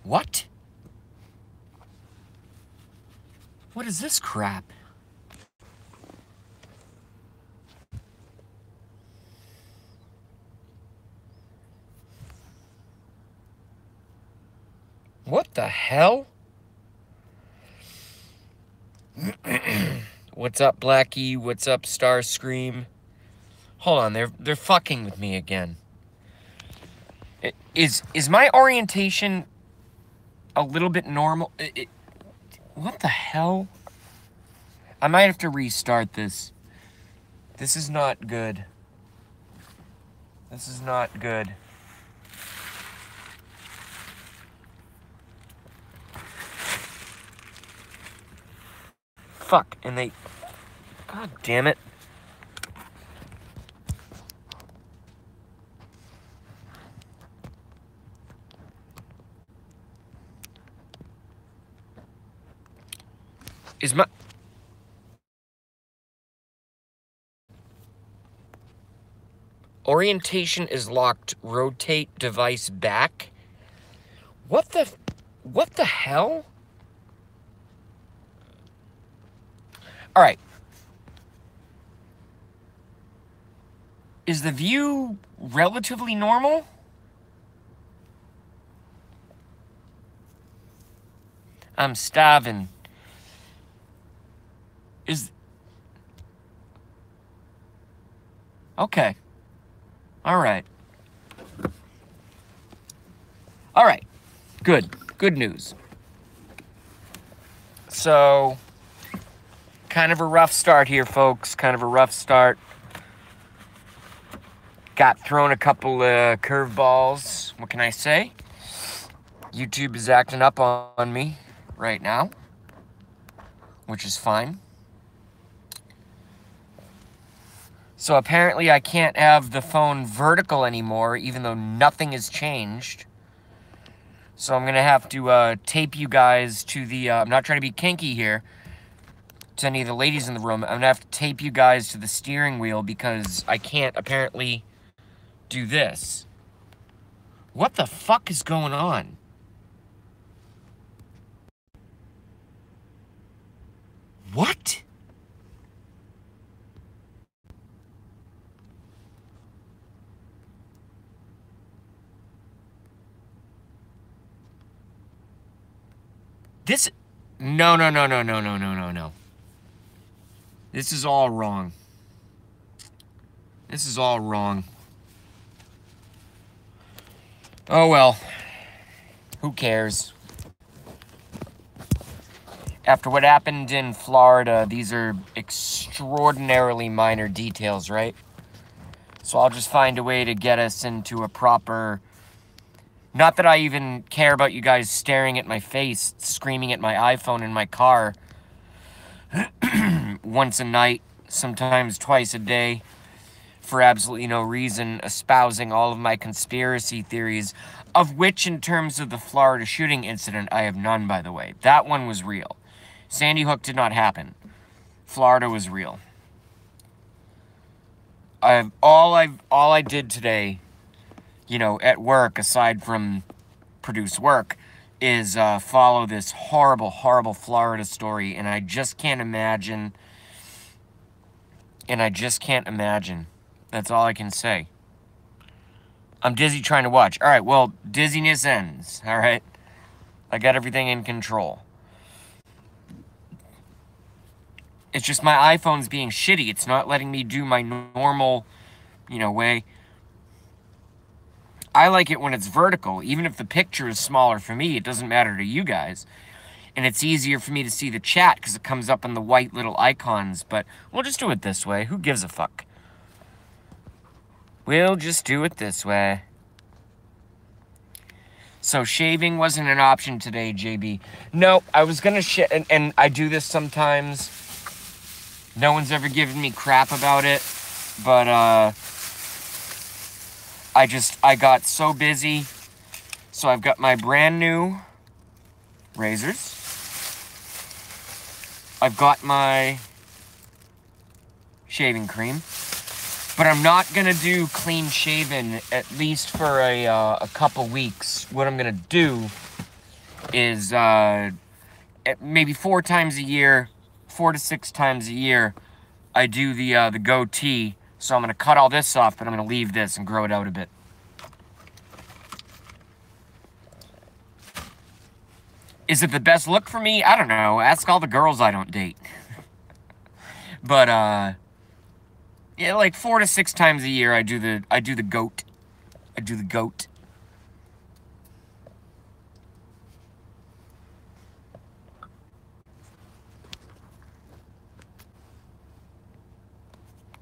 What? What is this crap? What the hell? What's up, Blackie? What's up, Starscream? Hold on, they're fucking with me again. Is my orientation a little bit normal? What the hell? I might have to restart this. This is not good. This is not good. Fuck, and they... God damn it. Is my... Orientation is locked. Rotate device back. What the hell? All right. Is the view relatively normal? I'm starving. Okay. All right. All right. Good. Good news. So, kind of a rough start here, folks. Kind of a rough start. Got thrown a couple curveballs. What can I say? YouTube is acting up on me right now, which is fine. So apparently I can't have the phone vertical anymore, even though nothing has changed. So I'm going to have to tape you guys to the... I'm not trying to be kinky here to any of the ladies in the room. I'm going to have to tape you guys to the steering wheel because I can't apparently do this. What the fuck is going on? What? This... No. This is all wrong. This is all wrong. Oh well. Who cares? After what happened in Florida, these are extraordinarily minor details, right? So I'll just find a way to get us into a proper... Not that I even care about you guys staring at my face, screaming at my iPhone in my car once a night, sometimes twice a day, for absolutely no reason, espousing all of my conspiracy theories, of which, in terms of the Florida shooting incident, I have none, by the way. That one was real. Sandy Hook did not happen. Florida was real. All I did today, you know, at work, aside from produce work, is follow this horrible, horrible Florida story, and I just can't imagine. That's all I can say. I'm dizzy trying to watch. All right, well, dizziness ends, all right? I got everything in control. It's just my iPhone's being shitty. It's not letting me do my normal, you know, way. I like it when it's vertical. Even if the picture is smaller for me, it doesn't matter to you guys. And it's easier for me to see the chat because it comes up in the white little icons. But we'll just do it this way. Who gives a fuck? We'll just do it this way. So shaving wasn't an option today, JB. No, I was going to and I do this sometimes. No one's ever given me crap about it. But, I got so busy. So I've got my brand new razors. I've got my shaving cream. But I'm not going to do clean shaven, at least for a couple weeks. What I'm going to do is maybe 4 times a year, 4 to 6 times a year, I do the goatee. So I'm going to cut all this off, but I'm going to leave this and grow it out a bit. Is it the best look for me? I don't know. Ask all the girls I don't date. But yeah, like 4 to 6 times a year I do the goat. I do the goat.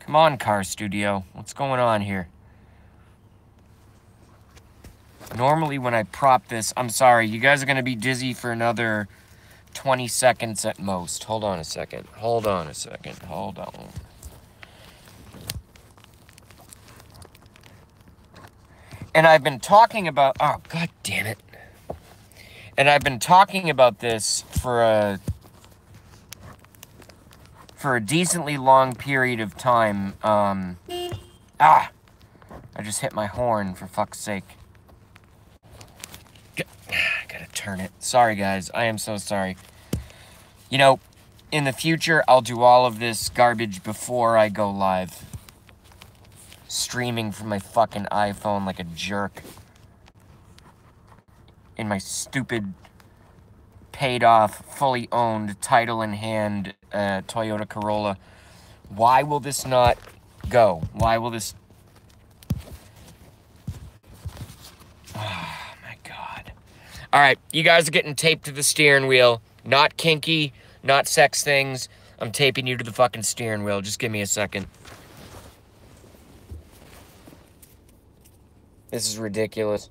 Come on, car studio. What's going on here? Normally when I prop this, I'm sorry, you guys are going to be dizzy for another 20 seconds at most. Hold on a second. Hold on a second. Hold on. And I've been talking about, oh, god damn it. And I've been talking about this for a decently long period of time. I just hit my horn, for fuck's sake. Gotta turn it. Sorry, guys. I am so sorry. You know, in the future, I'll do all of this garbage before I go live. Streaming from my fucking iPhone like a jerk. In my stupid, paid-off, fully owned, title-in-hand Toyota Corolla. Why will this not go? Why will this... Oh, my God. All right, you guys are getting taped to the steering wheel. Not kinky, not sex things. I'm taping you to the fucking steering wheel. Just give me a second. This is ridiculous.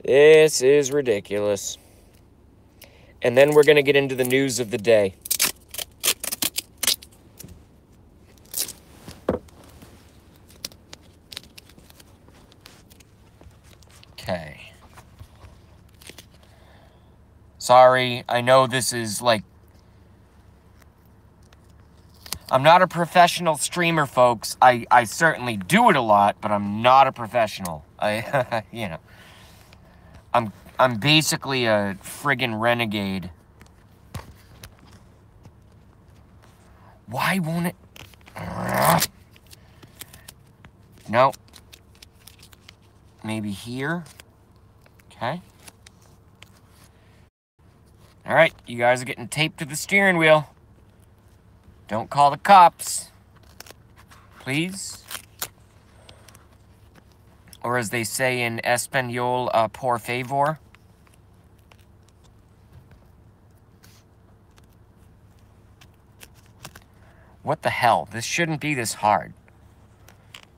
This is ridiculous. And then we're going to get into the news of the day. Okay. Sorry, I know this is like... I'm not a professional streamer, folks. I certainly do it a lot, but I'm not a professional. You know. I'm basically a friggin' renegade. Why won't it? No. Maybe here. Okay. All right, you guys are getting taped to the steering wheel. Don't call the cops. Please. Or as they say in Espanol, por favor. What the hell? This shouldn't be this hard.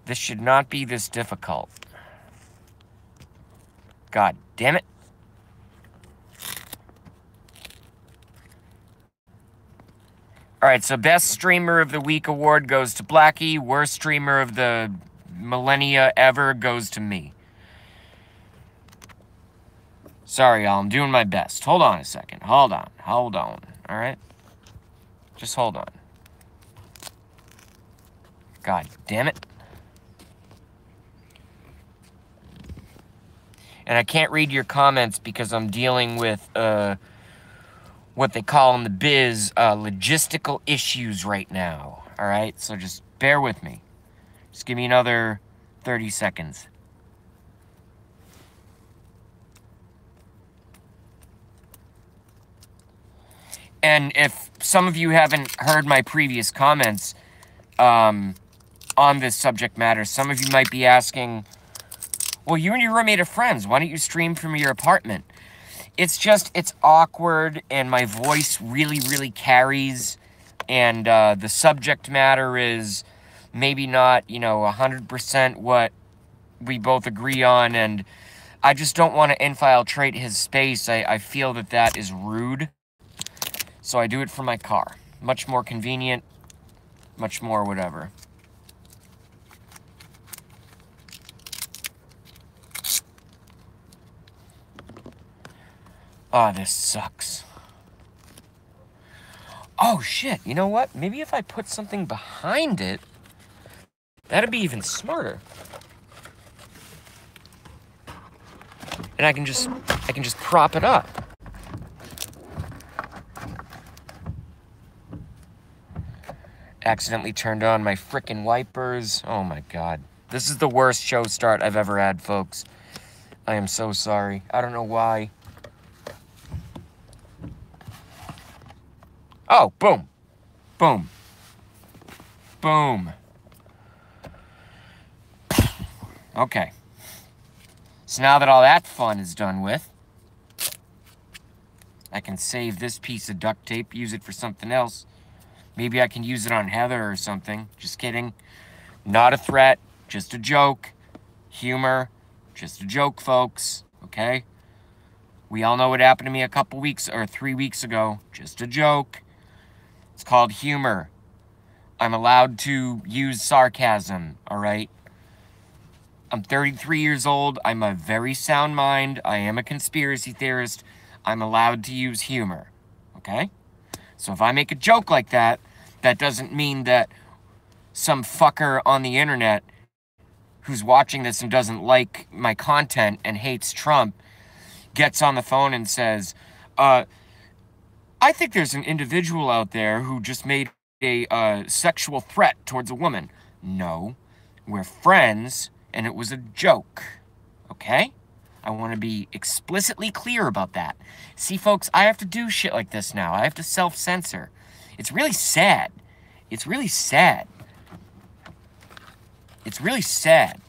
This should not be this difficult. God damn it. Alright, so Best Streamer of the Week award goes to Blackie. Worst Streamer of the millennia ever goes to me. Sorry, y'all. I'm doing my best. Hold on a second. Hold on. Hold on. Alright? Just hold on. God damn it. And I can't read your comments because I'm dealing with, what they call in the biz, logistical issues right now. Alright? So just bear with me. Just give me another 30 seconds. And if some of you haven't heard my previous comments on this subject matter, some of you might be asking, well, you and your roommate are friends. Why don't you stream from your apartment? It's just, it's awkward, and my voice really, really carries, and the subject matter is maybe not, you know, 100% what we both agree on, and I just don't want to infiltrate his space. I feel that that is rude. So I do it from my car. Much more convenient, much more whatever. Oh, this sucks. Oh, shit. You know what? Maybe if I put something behind it, that'd be even smarter. And I can just prop it up. Accidentally turned on my frickin' wipers. Oh my god. This is the worst show start I've ever had, folks. I am so sorry. I don't know why. Oh, boom. Boom. Boom. Okay. So now that all that fun is done with, I can save this piece of duct tape, use it for something else. Maybe I can use it on Heather or something. Just kidding. Not a threat. Just a joke. Humor. Just a joke, folks. Okay? We all know what happened to me a couple weeks or 3 weeks ago. Just a joke. It's called humor. I'm allowed to use sarcasm, all right? I'm 33 years old. I'm a very sound mind. I am a conspiracy theorist. I'm allowed to use humor, okay? So if I make a joke like that, that doesn't mean that some fucker on the internet who's watching this and doesn't like my content and hates Trump gets on the phone and says, I think there's an individual out there who just made a sexual threat towards a woman. No, we're friends and it was a joke, okay? I want to be explicitly clear about that. See, folks, I have to do shit like this now. I have to self-censor. It's really sad. It's really sad. It's really sad.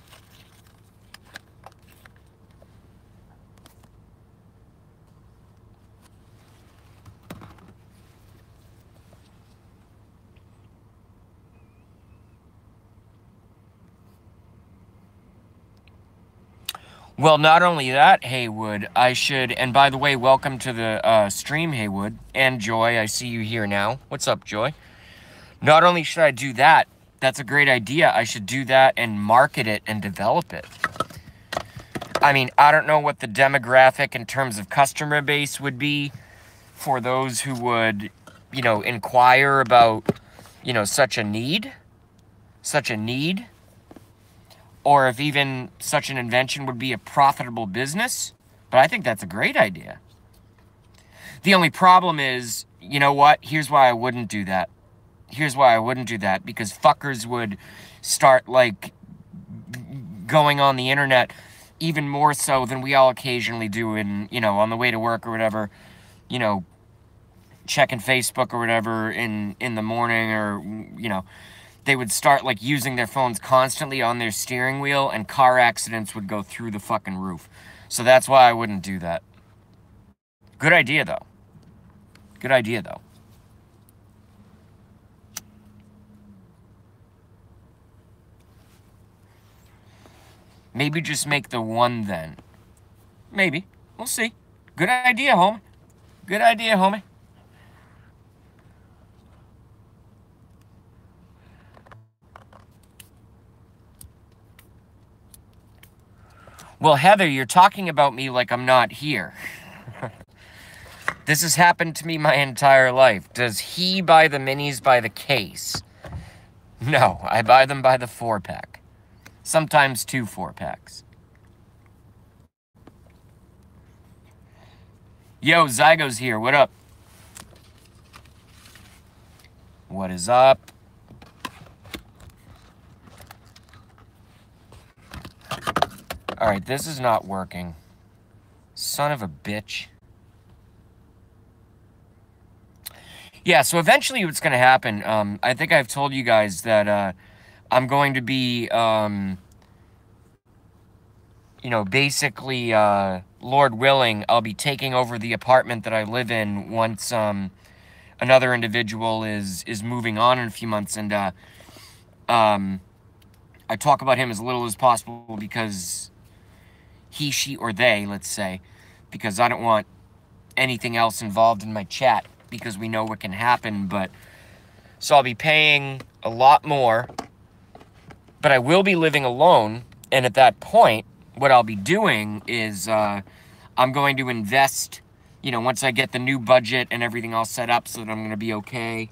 Well, not only that, Haywood, I should, and by the way, welcome to the stream, Haywood, and Joy, I see you here now. What's up, Joy? Not only should I do that, that's a great idea, I should do that and market it and develop it. I mean, I don't know what the demographic in terms of customer base would be for those who would, you know, inquire about, you know, such a need, or if even such an invention would be a profitable business, but I think that's a great idea. The only problem is, you know what, here's why I wouldn't do that. Here's why I wouldn't do that, because fuckers would start, like, going on the internet even more so than we all occasionally do in, you know, on the way to work or whatever, you know, checking Facebook or whatever in the morning, or, you know, they would start, like, using their phones constantly on their steering wheel, and car accidents would go through the fucking roof. So that's why I wouldn't do that. Good idea, though. Good idea, though. Maybe just make the one then. Maybe. We'll see. Good idea, homie. Good idea, homie. Well, Heather, you're talking about me like I'm not here. This has happened to me my entire life. Does he buy the minis by the case? No, I buy them by the 4-pack. Sometimes 2 4-packs. Yo, Zygo's here. What up? What is up? Alright, this is not working. Son of a bitch. Yeah, so eventually what's going to happen, I think I've told you guys that I'm going to be, you know, basically, Lord willing, I'll be taking over the apartment that I live in once another individual is moving on in a few months. And I talk about him as little as possible because he, she, or they, let's say, because I don't want anything else involved in my chat, because we know what can happen. But so I'll be paying a lot more, but I will be living alone. And at that point, what I'll be doing is I'm going to invest you know, once I get the new budget and everything all set up so that I'm going to be okay.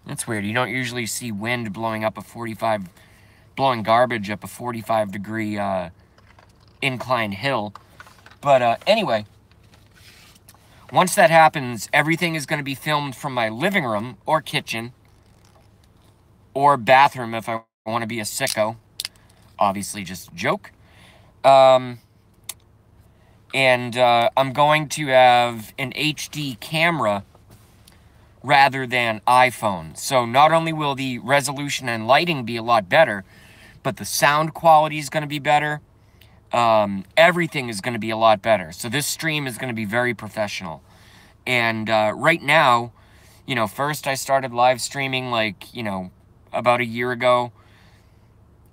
That's weird. You don't usually see wind blowing garbage up a 45-degree incline hill. But anyway, once that happens, everything is going to be filmed from my living room or kitchen or bathroom if I want to be a sicko. Obviously, just a joke. And I'm going to have an HD camera rather than iPhone. So not only will the resolution and lighting be a lot better, but the sound quality is going to be better. Everything is going to be a lot better. So this stream is going to be very professional. And right now, you know, first I started live streaming like, you know, about a year ago.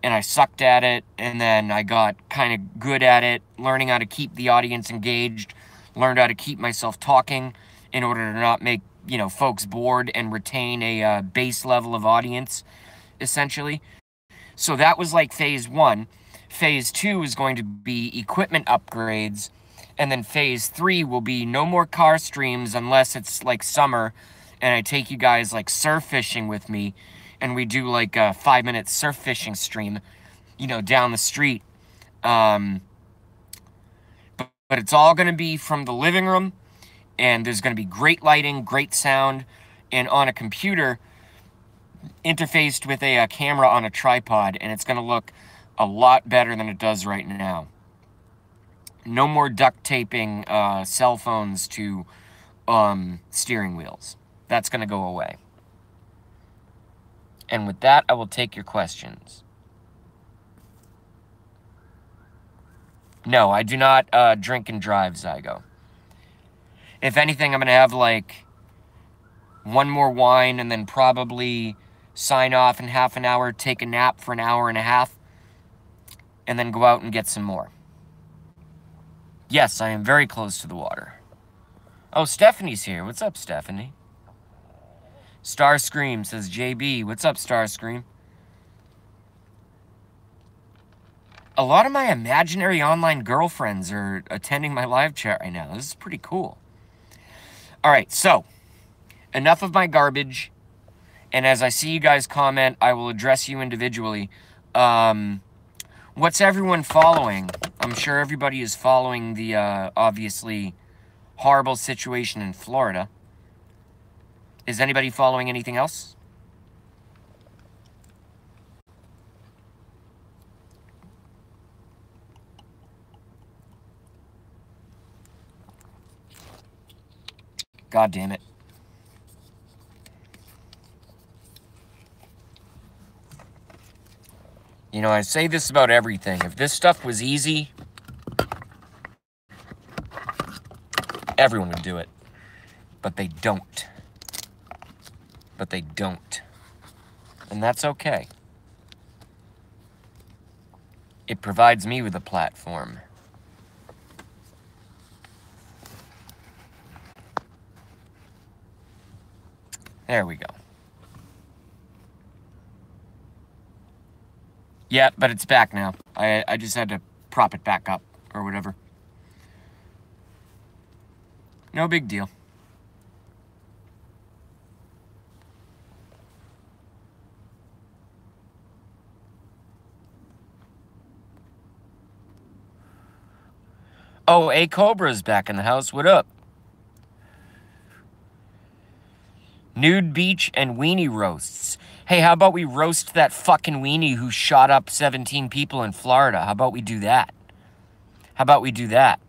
And I sucked at it, and then I got kind of good at it, learning how to keep the audience engaged, learned how to keep myself talking in order to not make, you know, folks bored and retain a base level of audience, essentially. So that was like phase 1. Phase 2 is going to be equipment upgrades, and then phase 3 will be no more car streams unless it's like summer, and I take you guys like surf fishing with me, and we do like a 5-minute surf fishing stream, you know, down the street. But it's all going to be from the living room, and there's going to be great lighting, great sound, and on a computer interfaced with a camera on a tripod, and it's going to look a lot better than it does right now. No more duct taping cell phones to steering wheels. That's going to go away. And with that, I will take your questions. No, I do not drink and drive, Zygo. If anything, I'm going to have like one more wine and then probably sign off in half an hour, take a nap for an hour and a half, and then go out and get some more. Yes, I am very close to the water. Oh, Stephanie's here. What's up, Stephanie? Starscream says, JB. What's up, Starscream? A lot of my imaginary online girlfriends are attending my live chat right now. This is pretty cool. All right, so enough of my garbage. And as I see you guys comment, I will address you individually. What's everyone following? I'm sure everybody is following the obviously horrible situation in Florida. Is anybody following anything else? God damn it. You know, I say this about everything. If this stuff was easy, everyone would do it. But they don't. But they don't. And that's okay. It provides me with a platform. There we go. Yeah, but it's back now. I just had to prop it back up or whatever. No big deal. Oh, A Cobra's back in the house. What up? Nude beach and weenie roasts. Hey, how about we roast that fucking weenie who shot up 17 people in Florida? How about we do that? How about we do that?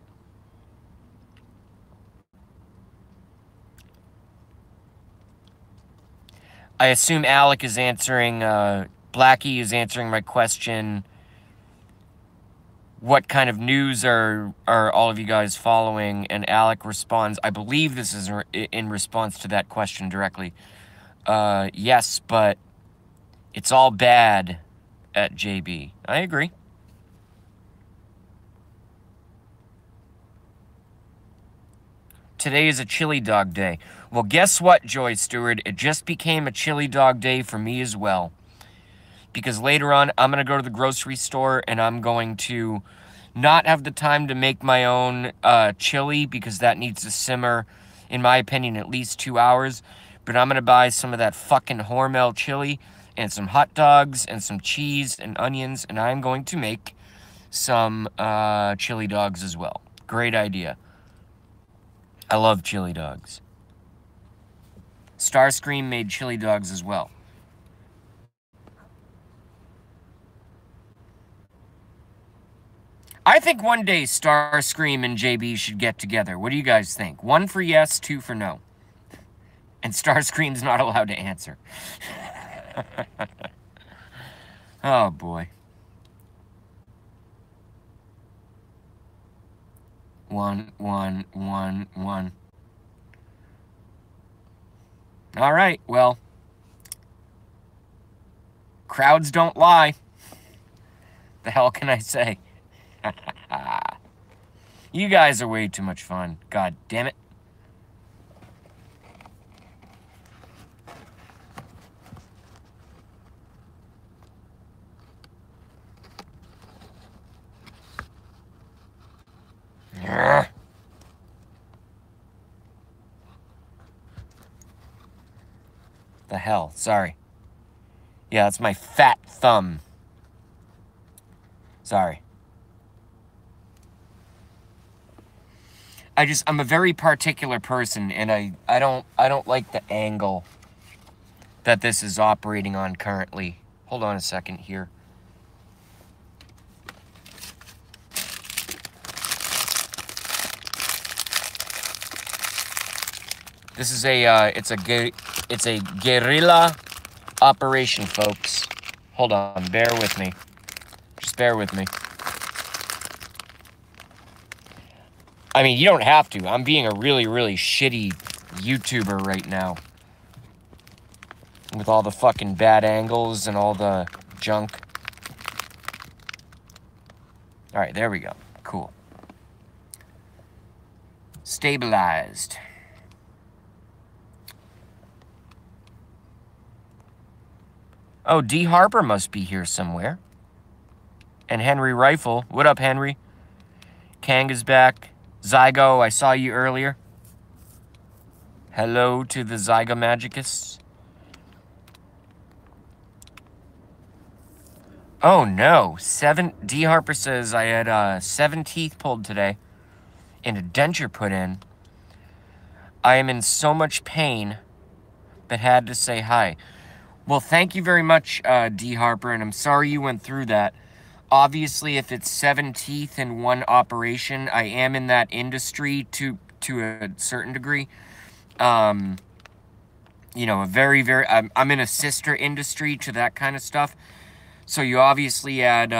I assume Alec is answering, Blackie is answering my question. What kind of news are all of you guys following? And Alec responds, I believe this is in response to that question directly. Yes, but it's all bad at JB. I agree. Today is a chili dog day. Well, guess what, Joy Stewart? It just became a chili dog day for me as well. Because later on, I'm going to go to the grocery store and I'm going to not have the time to make my own chili because that needs to simmer, in my opinion, at least 2 hours. But I'm going to buy some of that fucking Hormel chili and some hot dogs and some cheese and onions, and I'm going to make some chili dogs as well. Great idea. I love chili dogs. Starscream made chili dogs as well. I think one day Starscream and JB should get together. What do you guys think? 1 for yes, 2 for no. And Starscream's not allowed to answer. Oh, boy. 1, 1, 1, 1. All right, well. Crowds don't lie. The hell can I say? You guys are way too much fun. God damn it. The hell? Sorry. Yeah, that's my fat thumb. Sorry. I'm a very particular person, and I don't like the angle that this is operating on currently. Hold on a second here. This is it's a guerrilla operation, folks. Hold on, bear with me. Just bear with me. I mean, you don't have to. I'm being a really, really shitty YouTuber right now. With all the fucking bad angles and all the junk. Alright, there we go. Cool. Stabilized. Oh, D. Harper must be here somewhere. And Henry Rifle. What up, Henry? Kang is back. Zygo, I saw you earlier. Hello to the Zygomagicus. Oh no, D. Harper says I had 7 teeth pulled today and a denture put in. I am in so much pain but had to say hi. Well, thank you very much, D. Harper, and I'm sorry you went through that. Obviously, if it's 7 teeth in one operation, I am in that industry to a certain degree. You know, I'm in a sister industry to that kind of stuff. So you obviously had,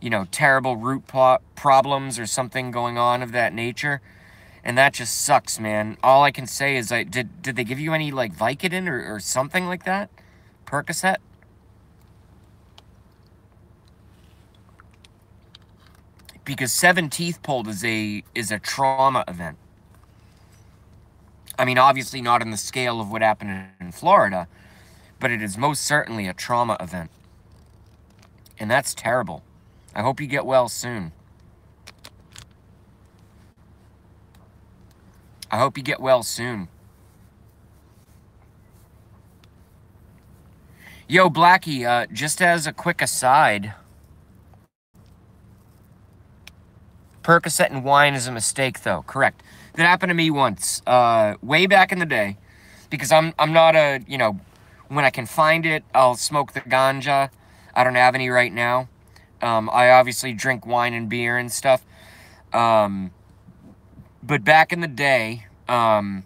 you know, terrible root problems or something going on of that nature. And that just sucks, man. All I can say is, did they give you any, like, Vicodin or something like that? Percocet? Because 7 teeth pulled is a trauma event. I mean, obviously not on the scale of what happened in Florida, but it is most certainly a trauma event. And that's terrible. I hope you get well soon. I hope you get well soon. Yo, Blackie, just as a quick aside, Percocet and wine is a mistake, though. Correct. That happened to me once, way back in the day, because I'm not a, you know, when I can find it, I'll smoke the ganja. I don't have any right now. I obviously drink wine and beer and stuff. But back in the day, again,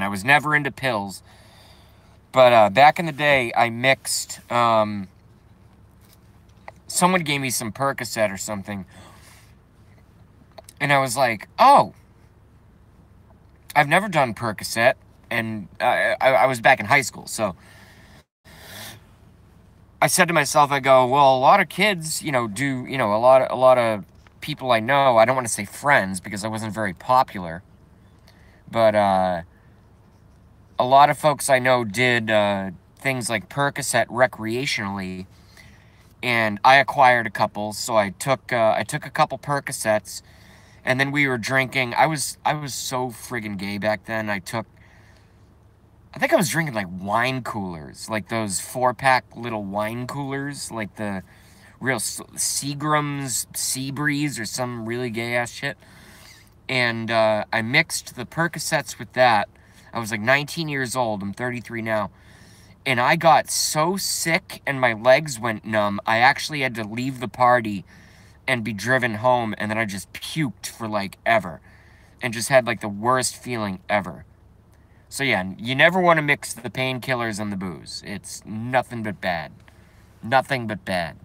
I was never into pills. But back in the day, I mixed, someone gave me some Percocet or something. And I was like, oh, I've never done Percocet. And I was back in high school, so I said to myself, I go, well, a lot of kids, you know, do, you know, a lot of people I know, I don't want to say friends because I wasn't very popular, but a lot of folks I know did things like Percocet recreationally, and I acquired a couple. So I took a couple Percocets, and then we were drinking. I was so friggin' gay back then. I think I was drinking like wine coolers, like those 4-pack little wine coolers, like the real Seagram's Seabreeze or some really gay ass shit. And I mixed the Percocets with that. I was like 19 years old. I'm 33 now. And I got so sick and my legs went numb, I actually had to leave the party and be driven home. And then I just puked for like ever. And just had like the worst feeling ever. So yeah, you never want to mix the painkillers and the booze. It's nothing but bad. Nothing but bad.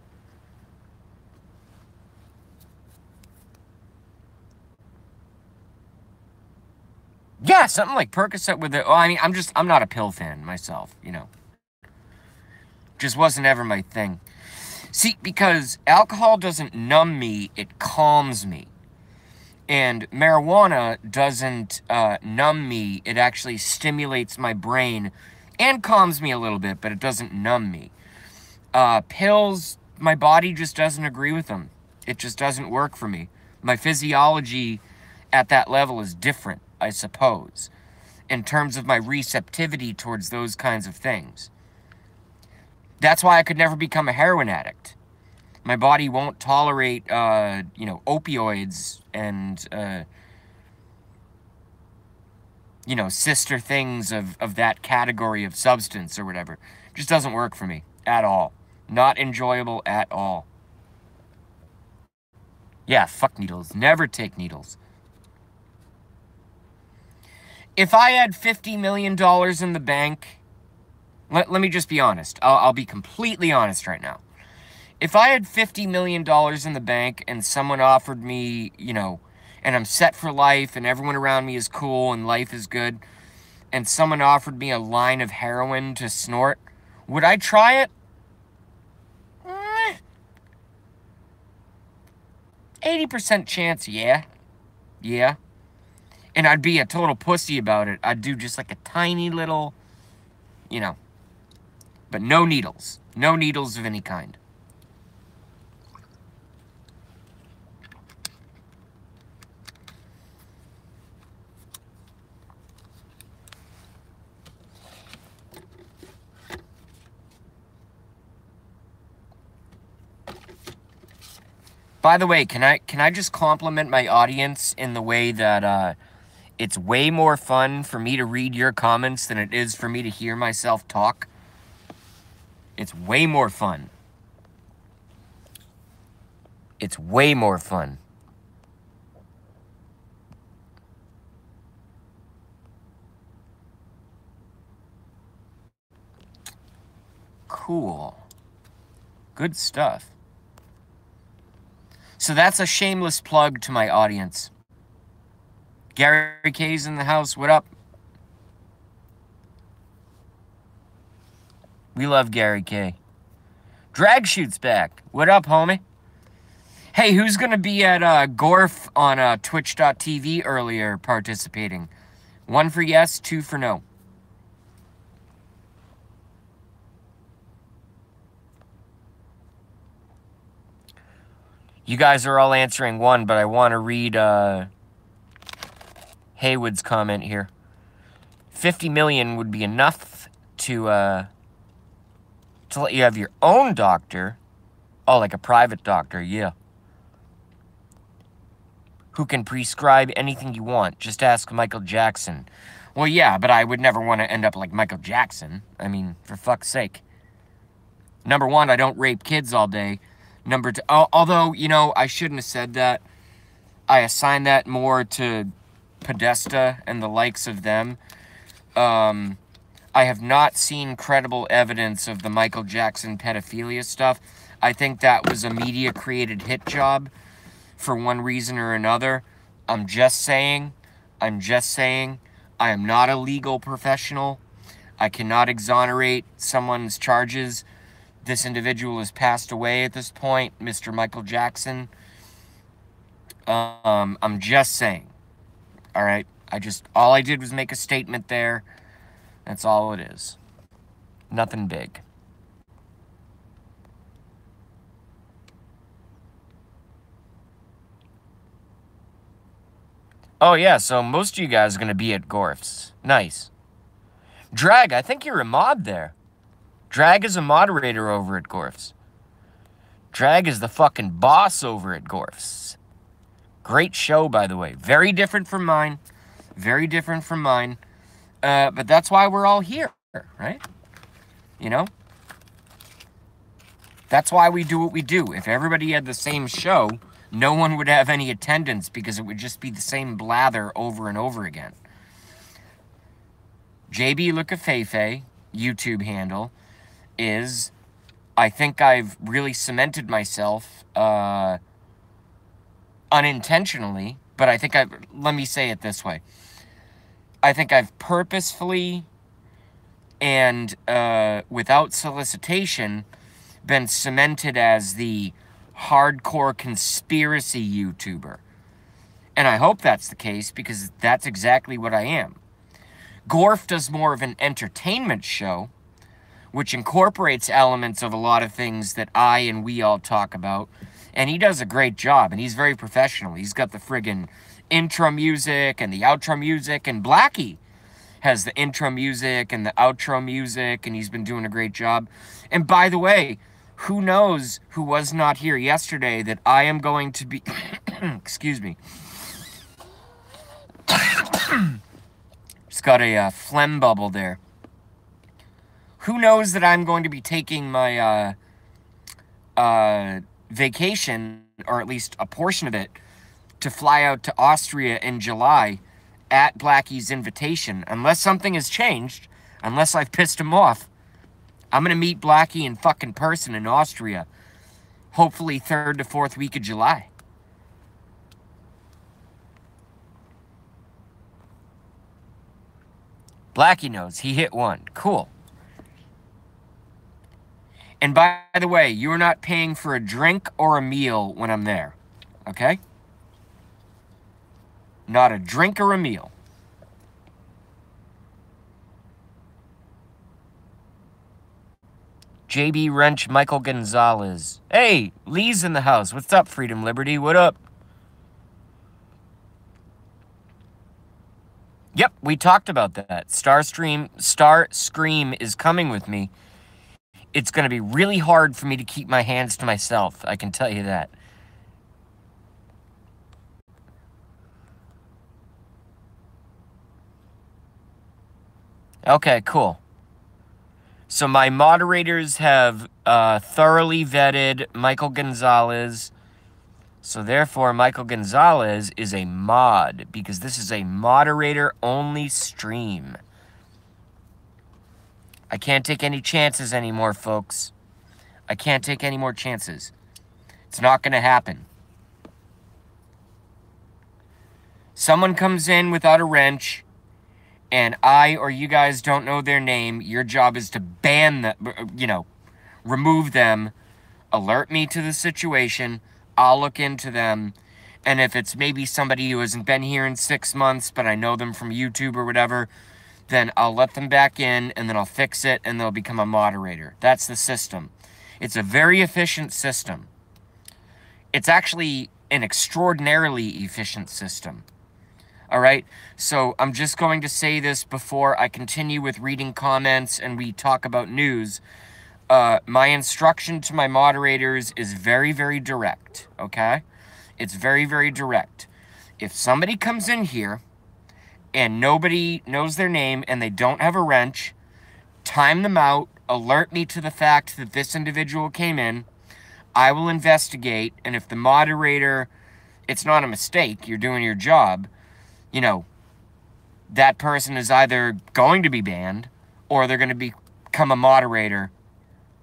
Yeah, something like Percocet with it. Well, I mean, I'm not a pill fan myself, you know. Just wasn't ever my thing. See, because alcohol doesn't numb me, it calms me. And marijuana doesn't numb me, it actually stimulates my brain and calms me a little bit, but it doesn't numb me. Pills, my body just doesn't agree with them. It just doesn't work for me. My physiology at that level is different, I suppose, in terms of my receptivity towards those kinds of things. That's why I could never become a heroin addict. My body won't tolerate, opioids and, sister things of that category of substance or whatever. It just doesn't work for me at all. Not enjoyable at all. Yeah, fuck needles. Never take needles. If I had $50 million in the bank, let me just be honest. I'll be completely honest right now. If I had $50 million in the bank and someone offered me, and I'm set for life and everyone around me is cool and life is good, and someone offered me a line of heroin to snort, would I try it? 80% chance, yeah. Yeah. And I'd be a total pussy about it. I'd do just like a tiny little, but no needles. No needles of any kind. By the way, can I just compliment my audience in the way that it's way more fun for me to read your comments than it is for me to hear myself talk? It's way more fun. It's way more fun. Cool. Good stuff. So that's a shameless plug to my audience. Gary K's in the house. What up? We love Gary K. Drag Shoot's back. What up, homie? Hey, who's going to be at GORF on Twitch.tv earlier participating? 1 for yes, 2 for no. You guys are all answering 1, but I want to read Haywood's comment here. 50 million would be enough to let you have your own doctor. Oh, like a private doctor, yeah. Who can prescribe anything you want. Just ask Michael Jackson. Well, yeah, but I would never want to end up like Michael Jackson. I mean, for fuck's sake. Number 1, I don't rape kids all day. Number 2, although, I shouldn't have said that. I assign that more to Podesta and the likes of them. I have not seen credible evidence of the Michael Jackson pedophilia stuff. I think that was a media-created hit job for one reason or another. I'm just saying. I am not a legal professional. I cannot exonerate someone's charges. This individual has passed away at this point, Mr. Michael Jackson. I'm just saying. All right? All I did was make a statement there. That's all it is. Nothing big. Oh, yeah, so most of you guys are going to be at GORFs. Nice. Drag, I think you're a mod there. Drag is a moderator over at GORFs. Drag is the fucking boss over at GORFs. Great show, by the way. Very different from mine. Very different from mine. But that's why we're all here, right? You know? That's why we do what we do. If everybody had the same show, no one would have any attendance because it would just be the same blather over and over again. JB Lookafefe, YouTube handle, is, I think I've really cemented myself unintentionally, but I think let me say it this way. I think I've purposefully and without solicitation been cemented as the hardcore conspiracy YouTuber. And I hope that's the case because that's exactly what I am. GORF does more of an entertainment show, which incorporates elements of a lot of things that I and we all talk about. And he does a great job, and he's very professional. He's got the friggin' intro music and the outro music, and Blackie has the intro music and the outro music, and he's been doing a great job. And by the way, who knows who was not here yesterday that I am going to be... excuse me. Just got a phlegm bubble there. Who knows that I'm going to be taking my vacation, or at least a portion of it, to fly out to Austria in July at Blackie's invitation. Unless something has changed, unless I've pissed him off, I'm going to meet Blackie in fucking person in Austria. Hopefully 3rd to 4th week of July. Blackie knows. He hit one. Cool. And by the way, you are not paying for a drink or a meal when I'm there. Okay? Not a drink or a meal. JB Wrench, Michael Gonzalez. Hey, Lee's in the house. What's up, Freedom Liberty? What up? Yep, we talked about that. Starscream is coming with me. It's going to be really hard for me to keep my hands to myself. I can tell you that. Okay, cool. So my moderators have thoroughly vetted Michael Gonzalez. So therefore, Michael Gonzalez is a mod, because this is a moderator-only stream. I can't take any chances anymore, folks. I can't take any more chances. It's not going to happen. Someone comes in without a wrench, and I or you guys don't know their name, your job is to ban them, remove them, alert me to the situation, I'll look into them, and if it's maybe somebody who hasn't been here in 6 months, but I know them from YouTube or whatever, then I'll let them back in, and then I'll fix it, and they'll become a moderator. That's the system. It's a very efficient system. It's actually an extraordinarily efficient system. All right, so I'm just going to say this before I continue with reading comments and we talk about news. My instruction to my moderators is very, very direct, okay? It's very, very direct. If somebody comes in here and nobody knows their name and they don't have a wrench, time them out, alert me to the fact that this individual came in, I will investigate, and if the moderator, it's not a mistake, you're doing your job, that person is either going to be banned or they're going to become a moderator.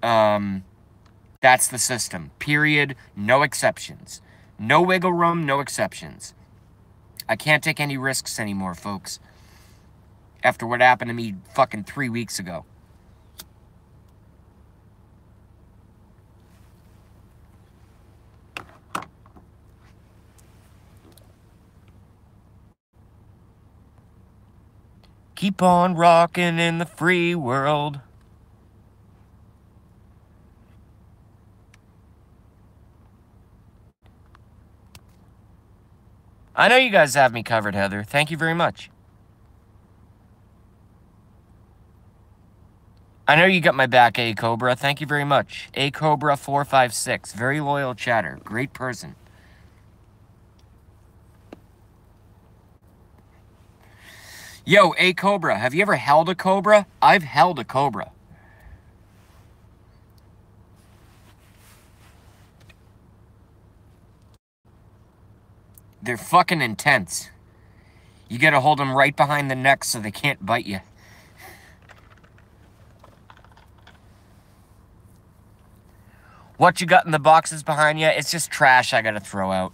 That's the system. Period. No exceptions. No wiggle room, no exceptions. I can't take any risks anymore, folks. After what happened to me fucking 3 weeks ago. Keep on rocking in the free world. I know you guys have me covered, Heather. Thank you very much. I know you got my back, A Cobra. Thank you very much. A Cobra 456. Very loyal chatter. Great person. Yo, A Cobra. Have you ever held a cobra? I've held a cobra. They're fucking intense. You gotta hold them right behind the neck so they can't bite you. What you got in the boxes behind you? It's just trash I gotta throw out.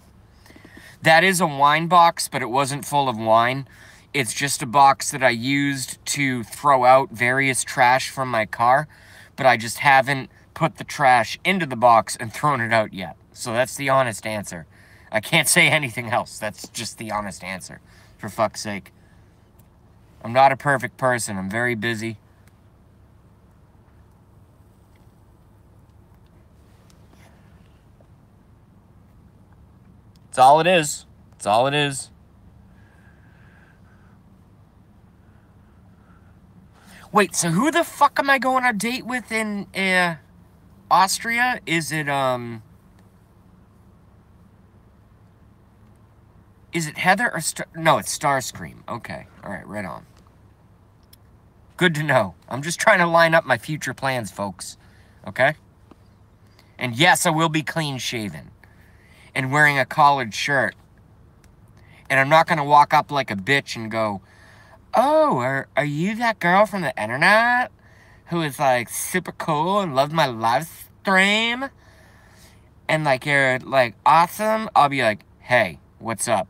That is a wine box, but it wasn't full of wine. It's just a box that I used to throw out various trash from my car, but I just haven't put the trash into the box and thrown it out yet. So that's the honest answer. I can't say anything else. That's just the honest answer. For fuck's sake. I'm not a perfect person. I'm very busy. That's all it is. That's all it is. Wait, so who the fuck am I going on a date with in Austria? Is it Heather or no, it's Starscream. Okay. All right, right on. Good to know. I'm just trying to line up my future plans, folks. Okay? And yes, I will be clean shaven and wearing a collared shirt. And I'm not going to walk up like a bitch and go, "Oh, are you that girl from the internet who is like super cool and loved my live stream? And like you're like awesome." I'll be like, "Hey, what's up?"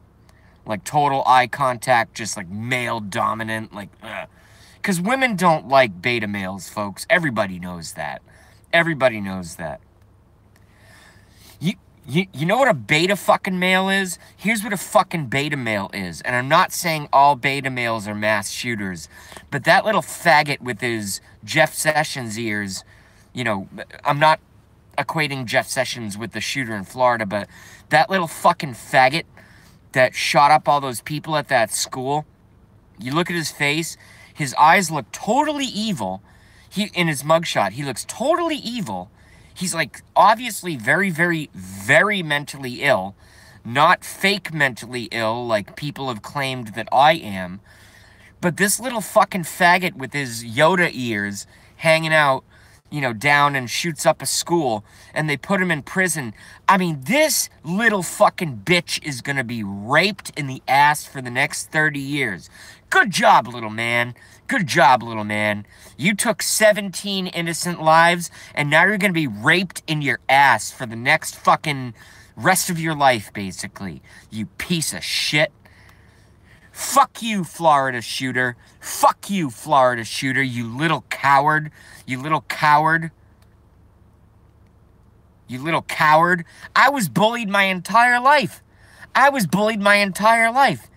Like total eye contact, just like male dominant, like, ugh. Because women don't like beta males, folks. Everybody knows that. Everybody knows that. You know what a beta fucking male is? Here's what a fucking beta male is. And I'm not saying all beta males are mass shooters, but that little faggot with his Jeff Sessions ears, you know, I'm not equating Jeff Sessions with the shooter in Florida, but that little fucking faggot that shot up all those people at that school, you look at his face, his eyes look totally evil. In his mugshot, he looks totally evil. He's like obviously very, very, very mentally ill, not fake mentally ill like people have claimed that I am. But this little fucking faggot with his Yoda ears hanging out, you know, down and shoots up a school and they put him in prison. I mean, this little fucking bitch is gonna be raped in the ass for the next 30 years. Good job, little man. Good job, little man. You took 17 innocent lives, and now you're gonna be raped in your ass for the next fucking rest of your life, basically. You piece of shit. Fuck you, Florida shooter. Fuck you, Florida shooter, you little coward. You little coward. You little coward. I was bullied my entire life. I was bullied my entire life.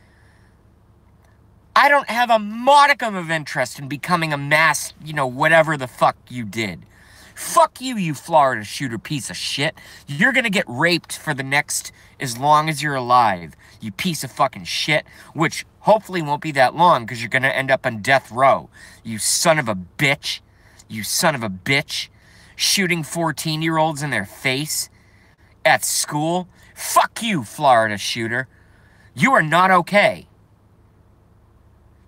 I don't have a modicum of interest in becoming a mass, you know, whatever the fuck you did. Fuck you, you Florida shooter piece of shit. You're gonna get raped for the next, as long as you're alive, you piece of fucking shit, which hopefully won't be that long because you're gonna end up on death row. You son of a bitch. You son of a bitch. Shooting 14-year-olds in their face at school. Fuck you, Florida shooter. You are not okay.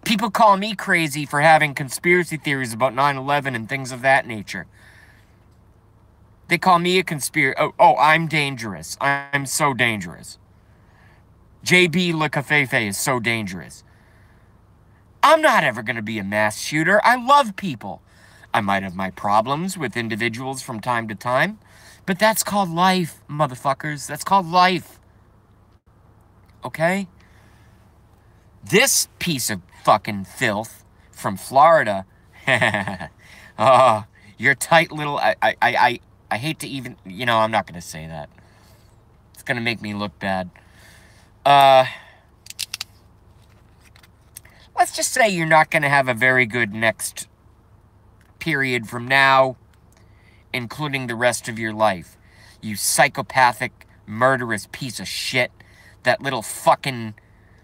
People call me crazy for having conspiracy theories about 9/11 and things of that nature. They call me a conspiracy. Oh, I'm dangerous. I'm so dangerous. JB Le Cafefe is so dangerous. I'm not ever going to be a mass shooter. I love people. I might have my problems with individuals from time to time, but that's called life, motherfuckers. That's called life. Okay? This piece of fucking filth from Florida. Oh, you're tight little... I hate to even... You know, I'm not going to say that. It's going to make me look bad. Let's just say you're not going to have a very good next period from now, including the rest of your life. You psychopathic, murderous piece of shit That little fucking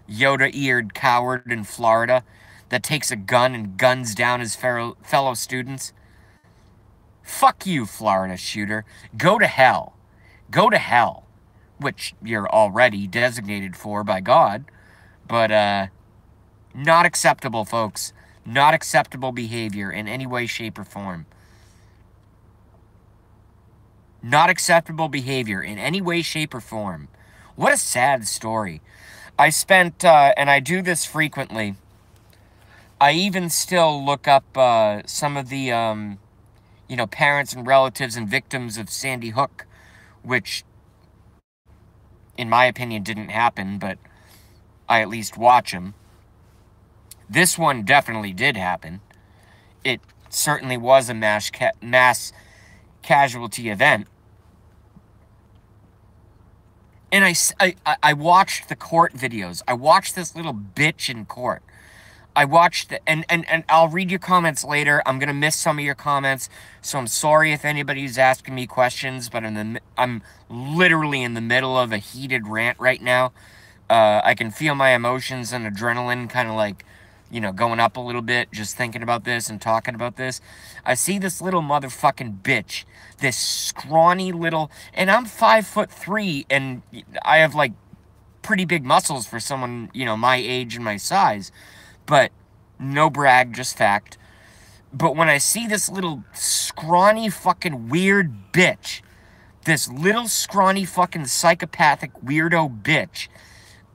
Yoda-eared coward in Florida that takes a gun and guns down his fellow students. Fuck you, Florida shooter. Go to hell. Go to hell. Which you're already designated for by God. But, not acceptable, folks. Not acceptable behavior in any way, shape, or form. Not acceptable behavior in any way, shape, or form. What a sad story. I spent, and I do this frequently, I even still look up some of the, you know, parents and relatives and victims of Sandy Hook, which, in my opinion, didn't happen, but I at least watch them. This one definitely did happen. It certainly was a mass casualty event. And I watched the court videos. I watched this little bitch in court. I watched the, and I'll read your comments later. I'm gonna miss some of your comments, so I'm sorry if anybody's asking me questions, but I'm literally in the middle of a heated rant right now. I can feel my emotions and adrenaline kind of like, you know, going up a little bit, just thinking about this and talking about this. I see this little motherfucking bitch, this scrawny little, and I'm 5'3", and I have like pretty big muscles for someone, you know, my age and my size, but no brag, just fact. But when I see this little scrawny fucking weird bitch, this little scrawny fucking psychopathic weirdo bitch,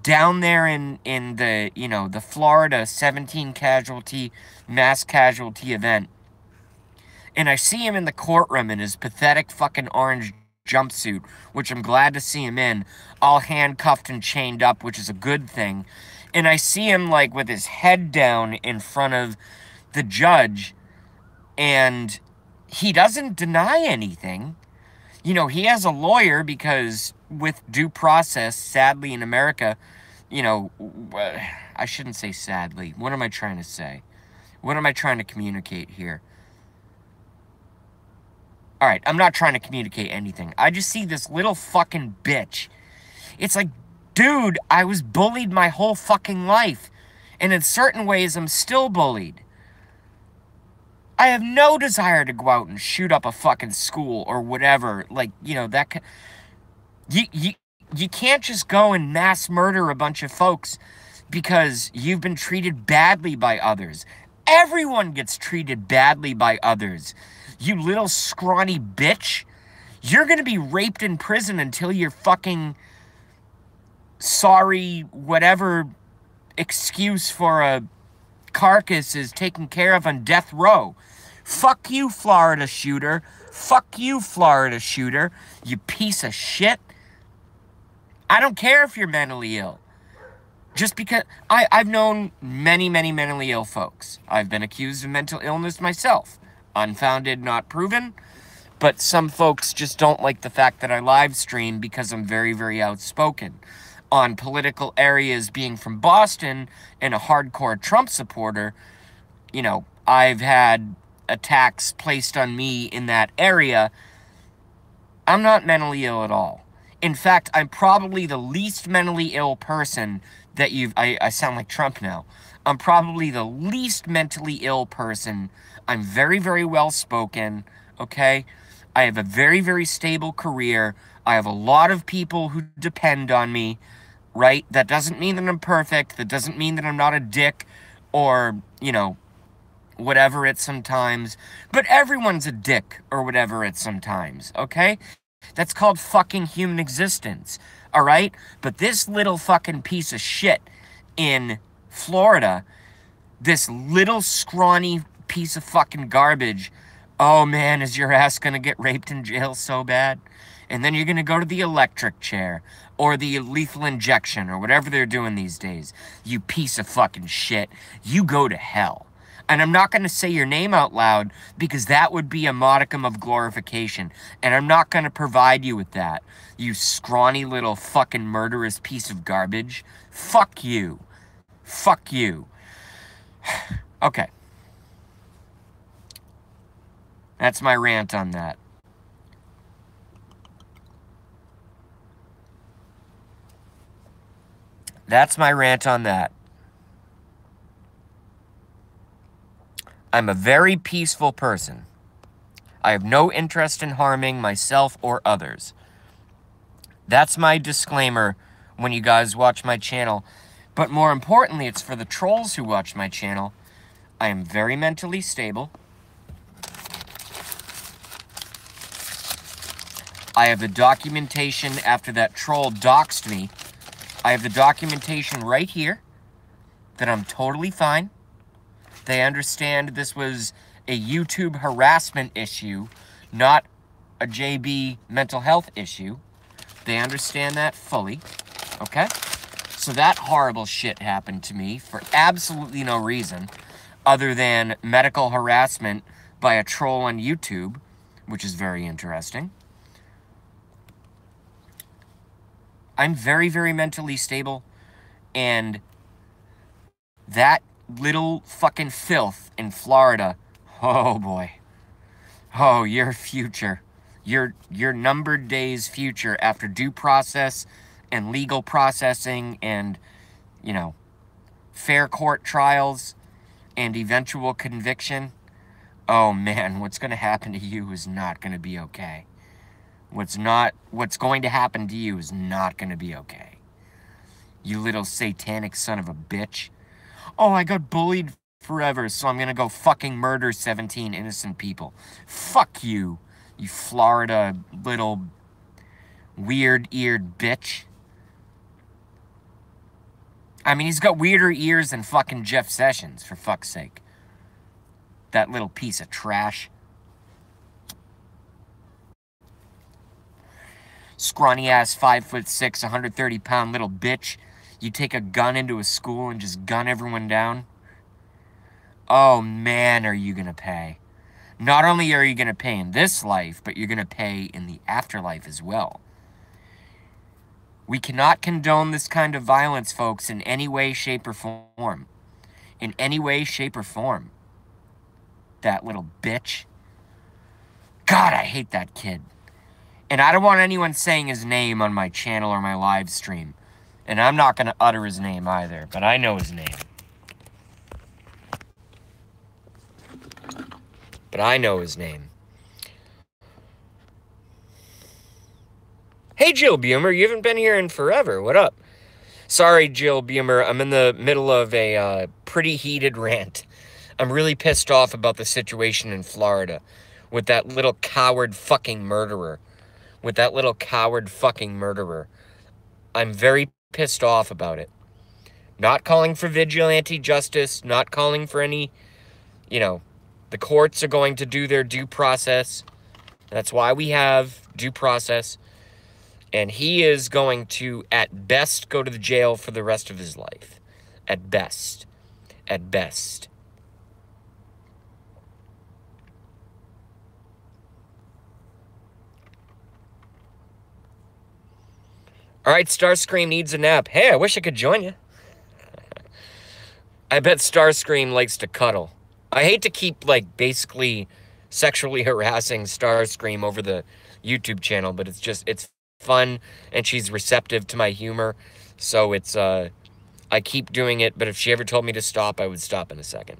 down there in the, you know, the Florida 17 casualty, mass casualty event, and I see him in the courtroom in his pathetic fucking orange jumpsuit, which I'm glad to see him in, all handcuffed and chained up, which is a good thing, and I see him, like, with his head down in front of the judge, and he doesn't deny anything. You know, he has a lawyer because with due process, sadly in America, you know, I shouldn't say sadly. What am I trying to say? What am I trying to communicate here? All right, I'm not trying to communicate anything. I just see this little fucking bitch. It's like, dude, I was bullied my whole fucking life. And in certain ways, I'm still bullied. I have no desire to go out and shoot up a fucking school or whatever. Like, you know, that... You can't just go and mass murder a bunch of folks because you've been treated badly by others. Everyone gets treated badly by others. You little scrawny bitch. You're going to be raped in prison until you're fucking sorry, whatever excuse for a carcass is taken care of on death row. Fuck you, Florida shooter. Fuck you, Florida shooter. You piece of shit. I don't care if you're mentally ill. Just because... I've known many, many mentally ill folks. I've been accused of mental illness myself. Unfounded, not proven. But some folks just don't like the fact that I live stream because I'm very, very outspoken. On political areas, being from Boston and a hardcore Trump supporter, you know, I've had attacks placed on me in that area. I'm not mentally ill at all. In fact, I'm probably the least mentally ill person that I sound like Trump now. I'm probably the least mentally ill person. I'm very, very well spoken, okay? I have a very, very stable career. I have a lot of people who depend on me, right? That doesn't mean that I'm perfect. That doesn't mean that I'm not a dick or, you know, whatever at sometimes. But everyone's a dick or whatever at sometimes, okay? That's called fucking human existence, all right? But this little fucking piece of shit in Florida, this little scrawny piece of fucking garbage, oh man, is your ass gonna get raped in jail so bad? And then you're gonna go to the electric chair or the lethal injection or whatever they're doing these days. You piece of fucking shit. You go to hell. And I'm not going to say your name out loud because that would be a modicum of glorification. And I'm not going to provide you with that. You scrawny little fucking murderous piece of garbage. Fuck you. Fuck you. Okay. That's my rant on that. That's my rant on that. I'm a very peaceful person. I have no interest in harming myself or others. That's my disclaimer when you guys watch my channel. But more importantly, it's for the trolls who watch my channel. I am very mentally stable. I have the documentation after that troll doxed me. I have the documentation right here that I'm totally fine. They understand this was a YouTube harassment issue, not a JB mental health issue. They understand that fully, okay? So that horrible shit happened to me for absolutely no reason other than medical harassment by a troll on YouTube, which is very interesting. I'm very, very mentally stable, and that little fucking filth in Florida, oh boy. Oh, your future. Your numbered days future after due process and legal processing and, you know, fair court trials and eventual conviction. Oh man, what's going to happen to you is not going to be okay. What's going to happen to you is not going to be okay. You little satanic son of a bitch. Oh, I got bullied forever, so I'm going to go fucking murder 17 innocent people. Fuck you, you Florida little weird-eared bitch. I mean, he's got weirder ears than fucking Jeff Sessions, for fuck's sake. That little piece of trash. Scrawny-ass 5'6", 130-pound little bitch. You take a gun into a school and just gun everyone down? Oh, man, are you going to pay. Not only are you going to pay in this life, but you're going to pay in the afterlife as well. We cannot condone this kind of violence, folks, in any way, shape, or form. In any way, shape, or form. That little bitch. God, I hate that kid. And I don't want anyone saying his name on my channel or my live stream. And I'm not going to utter his name either, but I know his name. But I know his name. Hey, Jill Bumer, you haven't been here in forever. What up? Sorry, Jill Bumer, I'm in the middle of a pretty heated rant. I'm really pissed off about the situation in Florida with that little coward fucking murderer. I'm very pissed off about it. Not calling for vigilante justice, not calling for any, you know, the courts are going to do their due process. That's why we have due process. And he is going to, at best, go to the jail for the rest of his life. At best. At best. All right, Starscream needs a nap. Hey, I wish I could join you. I bet Starscream likes to cuddle. I hate to keep, like, basically sexually harassing Starscream over the YouTube channel, but it's fun, and she's receptive to my humor, so it's, I keep doing it, but if she ever told me to stop, I would stop in a second.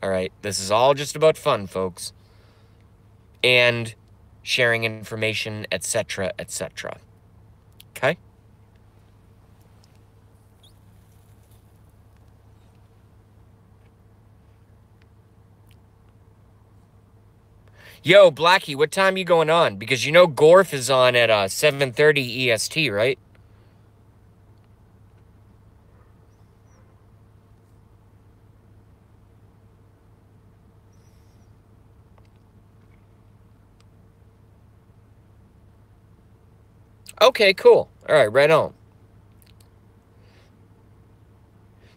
All right, this is all just about fun, folks, and sharing information, etc., etc. Okay? Yo, Blackie, what time you going on? Because you know GORF is on at 7:30 EST, right? Okay, cool. All right, right on.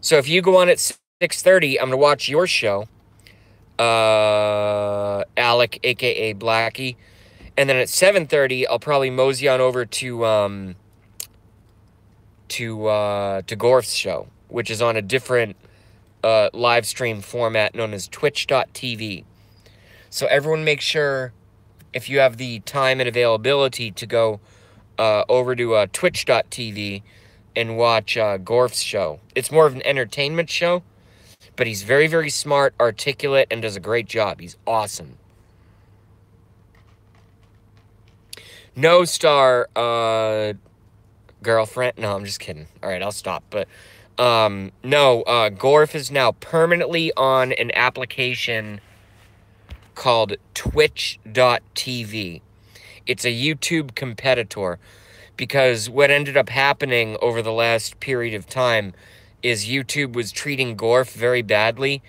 So if you go on at 6:30, I'm going to watch your show. Alec, a.k.a. Blackie. And then at 7:30, I'll probably mosey on over to GORF's show, which is on a different live stream format known as twitch.tv. So everyone make sure, if you have the time and availability, to go over to twitch.tv and watch GORF's show. It's more of an entertainment show, but he's very, very smart, articulate, and does a great job. He's awesome. No star, girlfriend. No, I'm just kidding. All right, I'll stop. But no, GORF is now permanently on an application called Twitch.tv. It's a YouTube competitor, because what ended up happening over the last period of time is YouTube was treating GORF very badly.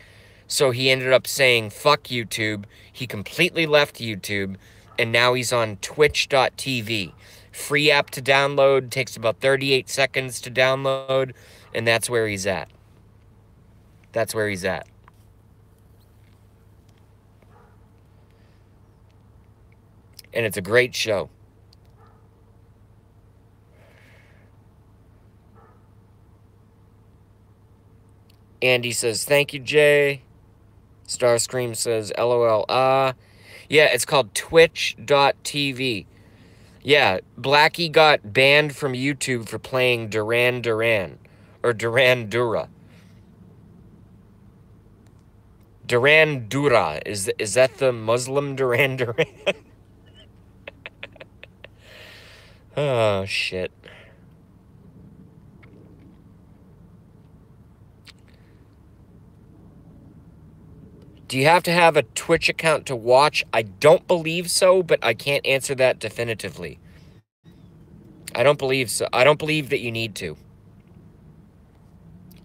So he ended up saying, fuck YouTube. He completely left YouTube, and now he's on Twitch.tv. Free app to download, takes about 38 seconds to download, and that's where he's at. That's where he's at. And it's a great show. Andy says, thank you, Jay. Starscream says, LOL. Yeah, it's called Twitch.tv. Yeah, Blackie got banned from YouTube for playing Duran Duran. Or Duran Dura. Duran Dura. Is that the Muslim Duran Duran? Oh, shit. Do you have to have a Twitch account to watch? I don't believe so, but I can't answer that definitively. I don't believe so. I don't believe that you need to.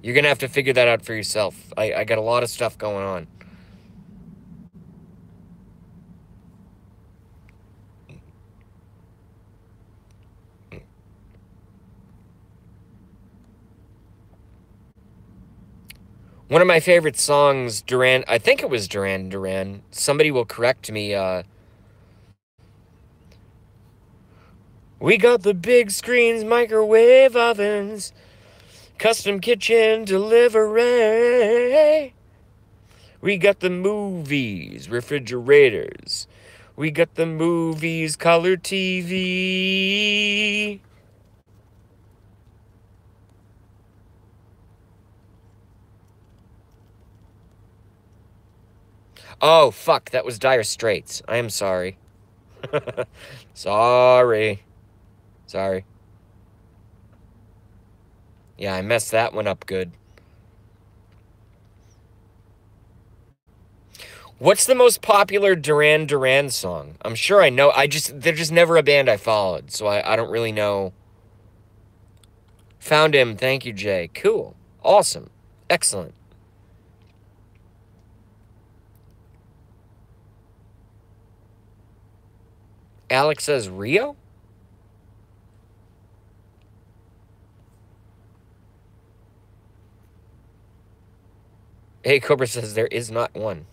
You're going to have to figure that out for yourself. I got a lot of stuff going on. One of my favorite songs, Duran, I think it was Duran Duran. Somebody will correct me. We got the big screens, microwave ovens, custom kitchen delivery. We got the movies, refrigerators. We got the movies, color TV. Oh, fuck, that was Dire Straits. I am sorry. Sorry. Yeah, I messed that one up good. What's the most popular Duran Duran song? I'm sure I know. They're just never a band I followed, so I don't really know. Found him. Thank you, Jay. Cool. Awesome. Excellent. Alex says Rio? Hey, Cobra says there is not one.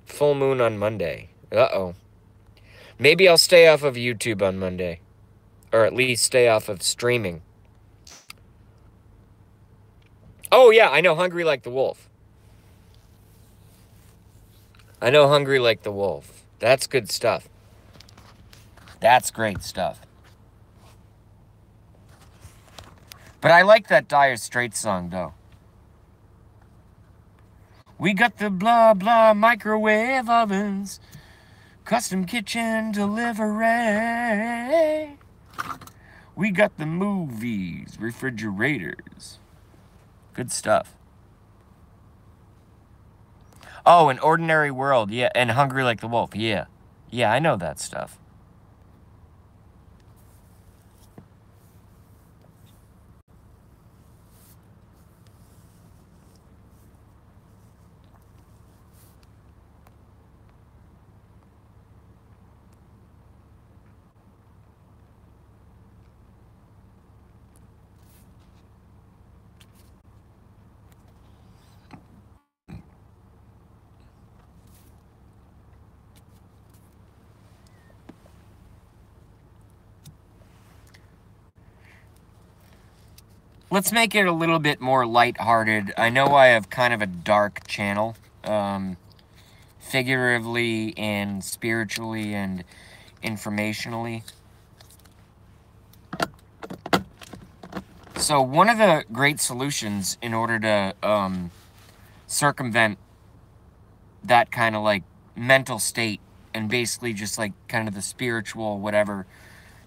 Full moon on Monday. Uh-oh. Maybe I'll stay off of YouTube on Monday. Or at least stay off of streaming. Oh, yeah, I know Hungry Like the Wolf. I know Hungry Like the Wolf. That's good stuff. That's great stuff. But I like that Dire Straits song, though. We got the blah blah microwave ovens, custom kitchen delivery. We got the movies, refrigerators. Good stuff. Oh, An Ordinary World, yeah, and Hungry Like the Wolf, yeah. Yeah, I know that stuff. Let's make it a little bit more lighthearted. I know I have kind of a dark channel, figuratively and spiritually and informationally. So one of the great solutions in order to circumvent that kind of like mental state and basically just like kind of the spiritual whatever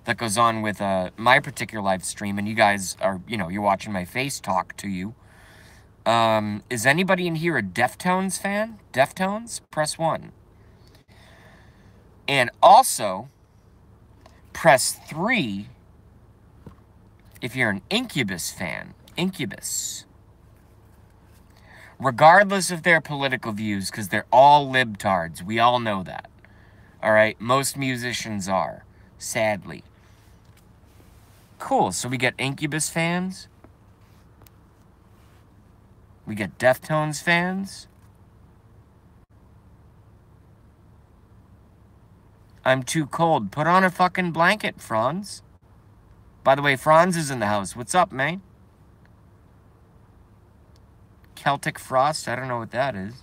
that goes on with my particular live stream, and you guys are, you know, you're watching my face talk to you. Is anybody in here a Deftones fan? Deftones? Press 1. And also, press 3 if you're an Incubus fan. Incubus. Regardless of their political views, because they're all libtards. We all know that. Alright? Most musicians are. Sadly. Cool. So we get Incubus fans. We get Deftones fans. I'm too cold. Put on a fucking blanket, Franz. By the way, Franz is in the house. What's up, man? Celtic Frost? I don't know what that is.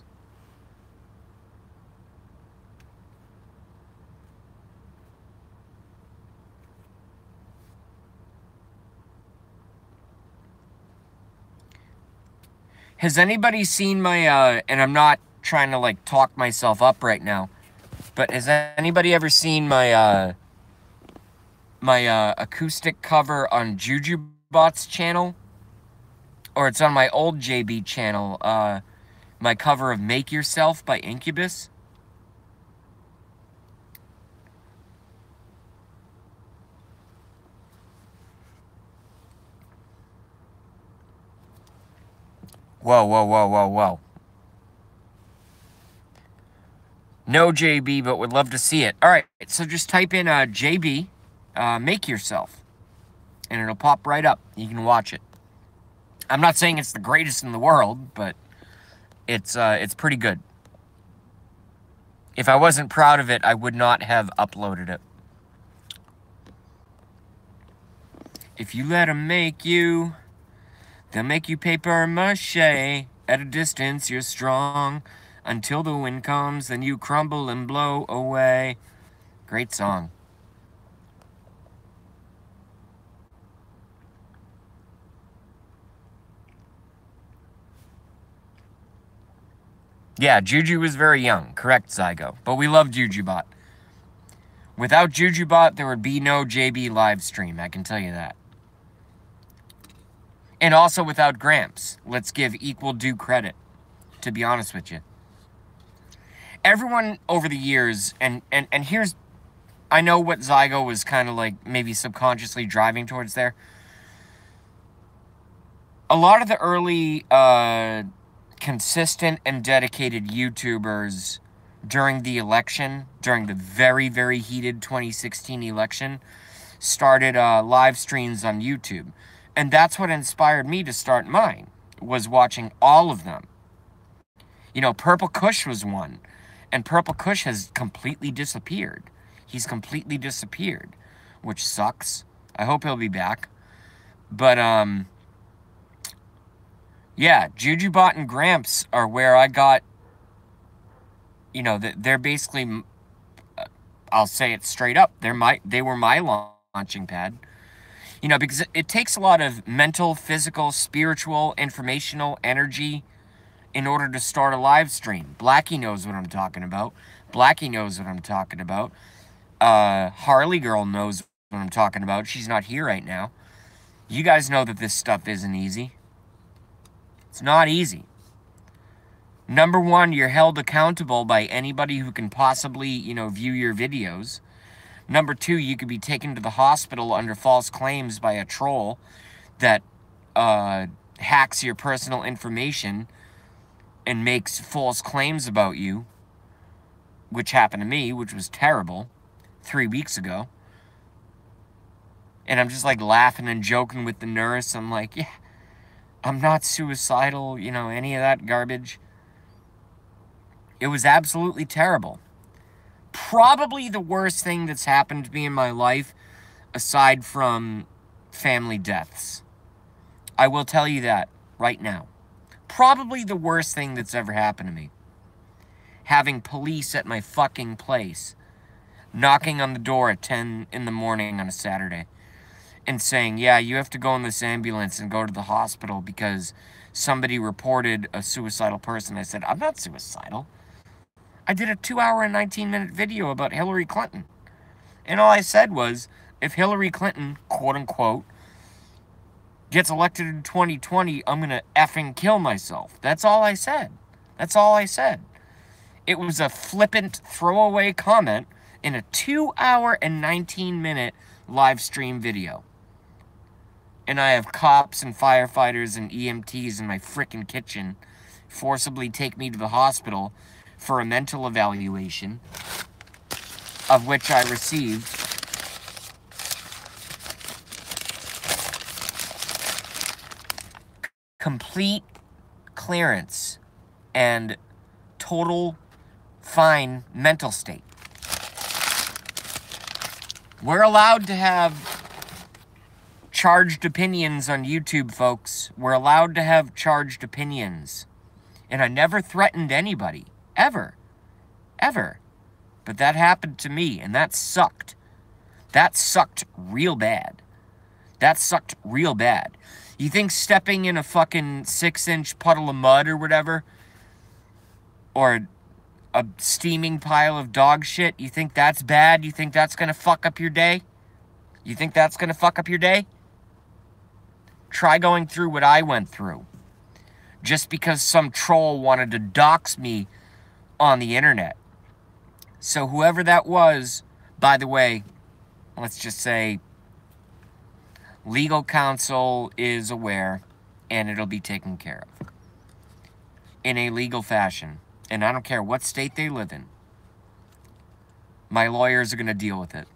Has anybody seen my, and I'm not trying to, like, talk myself up right now, but has anybody ever seen my, acoustic cover on JujuBot's channel? Or it's on my old JB channel, my cover of Make Yourself by Incubus? Whoa, whoa, whoa, whoa, whoa. No JB, but would love to see it. All right, so just type in JB, Make Yourself, and it'll pop right up. You can watch it. I'm not saying it's the greatest in the world, but it's pretty good. If I wasn't proud of it, I would not have uploaded it. If you let them make you, they'll make you paper mache. At a distance, you're strong. Until the wind comes, then you crumble and blow away. Great song. Yeah, Juju was very young. Correct, Zygo. But we love JujuBot. Without JujuBot, there would be no JB live stream. I can tell you that. And also without Gramps. Let's give equal due credit, to be honest with you. Everyone over the years, and here's, I know what Zygo was kind of like maybe subconsciously driving towards there. A lot of the early consistent and dedicated YouTubers during the election, during the very, very heated 2016 election, started live streams on YouTube. And that's what inspired me to start mine, was watching all of them. You know, Purple Kush was one. And Purple Kush has completely disappeared. He's completely disappeared, which sucks. I hope he'll be back. But, yeah, JujuBot and Gramps are where I got, you know, they're basically, I'll say it straight up, they were my launching pad. You know, because it takes a lot of mental, physical, spiritual, informational energy in order to start a live stream. Blackie knows what I'm talking about. Blackie knows what I'm talking about. Harley Girl knows what I'm talking about. She's not here right now. You guys know that this stuff isn't easy. It's not easy. Number one, you're held accountable by anybody who can possibly, you know, view your videos. Number two, you could be taken to the hospital under false claims by a troll that hacks your personal information and makes false claims about you, which happened to me, which was terrible, 3 weeks ago. And I'm just like laughing and joking with the nurse. I'm like, yeah, I'm not suicidal, you know, any of that garbage. It was absolutely terrible. Probably the worst thing that's happened to me in my life, aside from family deaths. I will tell you that right now. Probably the worst thing that's ever happened to me. Having police at my fucking place, knocking on the door at 10 in the morning on a Saturday, and saying, yeah, you have to go in this ambulance and go to the hospital because somebody reported a suicidal person. I said, I'm not suicidal. I did a 2-hour and 19-minute video about Hillary Clinton. And all I said was, if Hillary Clinton, quote unquote, gets elected in 2020, I'm going to effing kill myself. That's all I said. That's all I said. It was a flippant throwaway comment in a 2-hour and 19-minute live stream video. And I have cops and firefighters and EMTs in my frickin' kitchen forcibly take me to the hospital for a mental evaluation, of which I received complete clearance and total fine mental state. We're allowed to have charged opinions on YouTube, folks. We're allowed to have charged opinions. And I never threatened anybody. Ever. Ever. But that happened to me, and that sucked. That sucked real bad. That sucked real bad. You think stepping in a fucking 6-inch puddle of mud or whatever, or a steaming pile of dog shit, you think that's bad? You think that's gonna fuck up your day? You think that's gonna fuck up your day? Try going through what I went through. Just because some troll wanted to dox me on the internet. So whoever that was, by the way, let's just say legal counsel is aware and it'll be taken care of in a legal fashion. And I don't care what state they live in. My lawyers are going to deal with it.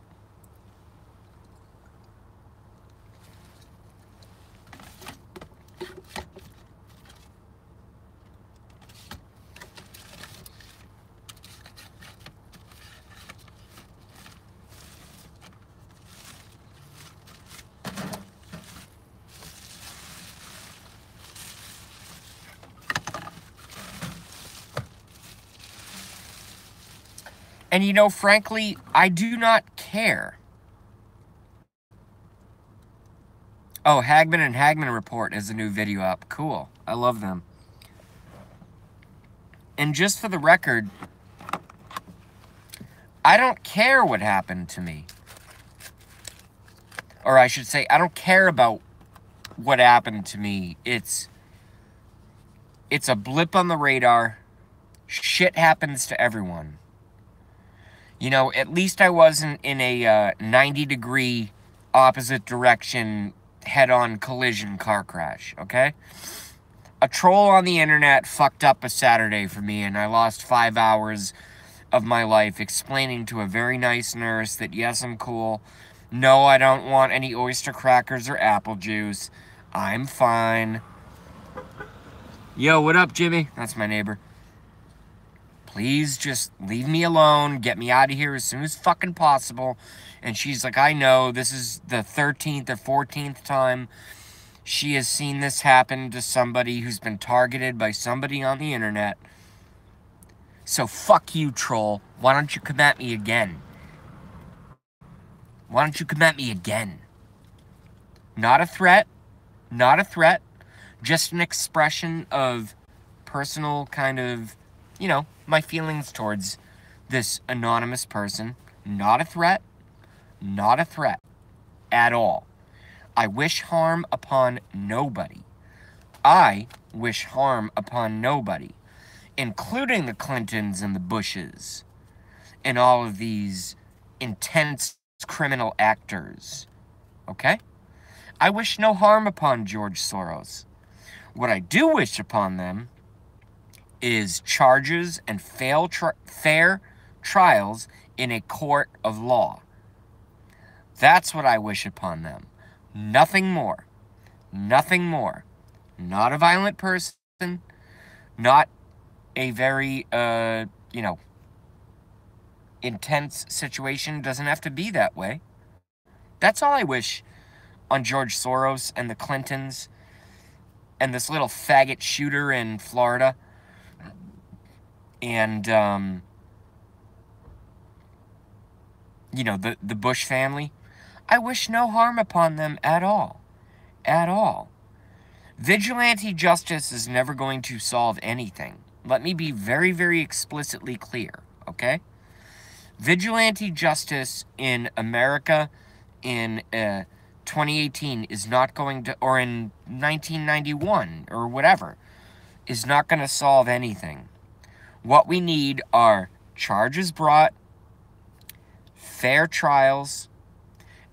And you know, frankly, I do not care. Oh, Hagman and Hagman Report is a new video up. Cool. I love them. And just for the record, I don't care what happened to me. Or I should say, I don't care about what happened to me. It's a blip on the radar. Shit happens to everyone. You know, at least I wasn't in a 90-degree opposite direction head-on collision car crash, okay? A troll on the internet fucked up a Saturday for me, and I lost 5 hours of my life explaining to a very nice nurse that, yes, I'm cool. No, I don't want any oyster crackers or apple juice. I'm fine. Yo, what up, Jimmy? That's my neighbor. Please just leave me alone. Get me out of here as soon as fucking possible. And she's like, I know this is the 13th or 14th time she has seen this happen to somebody who's been targeted by somebody on the internet. So fuck you, troll. Why don't you come at me again? Why don't you come at me again? Not a threat. Not a threat. Just an expression of personal kind of, you know, my feelings towards this anonymous person. Not a threat. Not a threat at all. I wish harm upon nobody. I wish harm upon nobody, including the Clintons and the Bushes and all of these intense criminal actors. Okay? I wish no harm upon George Soros. What I do wish upon them is charges and fair trials in a court of law. That's what I wish upon them. Nothing more. Nothing more. Not a violent person. Not a very, intense situation. Doesn't have to be that way. That's all I wish on George Soros and the Clintons and this little faggot shooter in Florida. And, the Bush family. I wish no harm upon them at all. At all. Vigilante justice is never going to solve anything. Let me be very, very explicitly clear, okay? Vigilante justice in America in 2018 is not going to, or in 1991 or whatever, is not going to solve anything. What we need are charges brought, fair trials,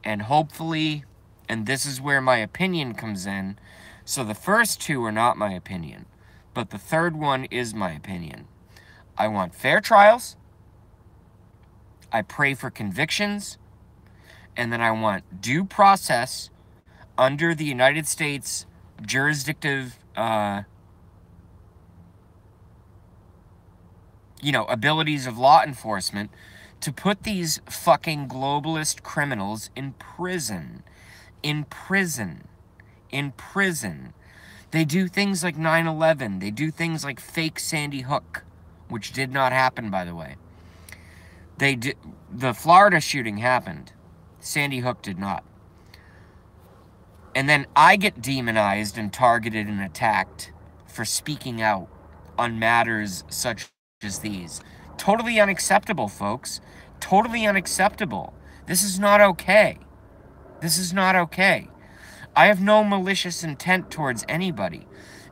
and hopefully, and this is where my opinion comes in, so the first two are not my opinion, but the third one is my opinion. I want fair trials, I pray for convictions, and then I want due process under the United States jurisdictive, abilities of law enforcement to put these fucking globalist criminals in prison. In prison. In prison. They do things like 9/11. They do things like fake Sandy Hook, which did not happen, by the way. The Florida shooting happened. Sandy Hook did not. And then I get demonized and targeted and attacked for speaking out on matters such as these. Totally unacceptable, folks. Totally unacceptable. This is not okay. This is not okay. I have no malicious intent towards anybody.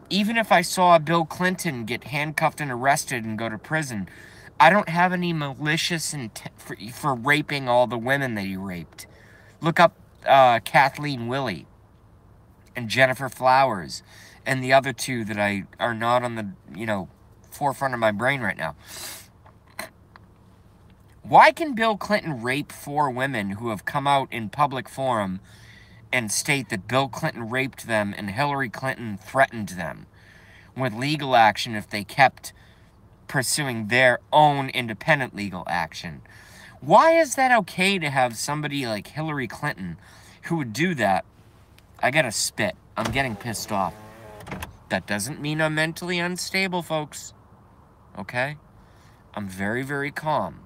Even if I saw Bill Clinton get handcuffed and arrested and go to prison, I don't have any malicious intent for raping all the women that he raped. Look up Kathleen Willey and Jennifer Flowers and the other two that are not on the, forefront of my brain right now. Why can Bill Clinton rape 4 women who have come out in public forum and state that Bill Clinton raped them and Hillary Clinton threatened them with legal action if they kept pursuing their own independent legal action? Why is that okay to have somebody like Hillary Clinton who would do that? I gotta spit. I'm getting pissed off. That doesn't mean I'm mentally unstable, folks. Okay? I'm very, very calm.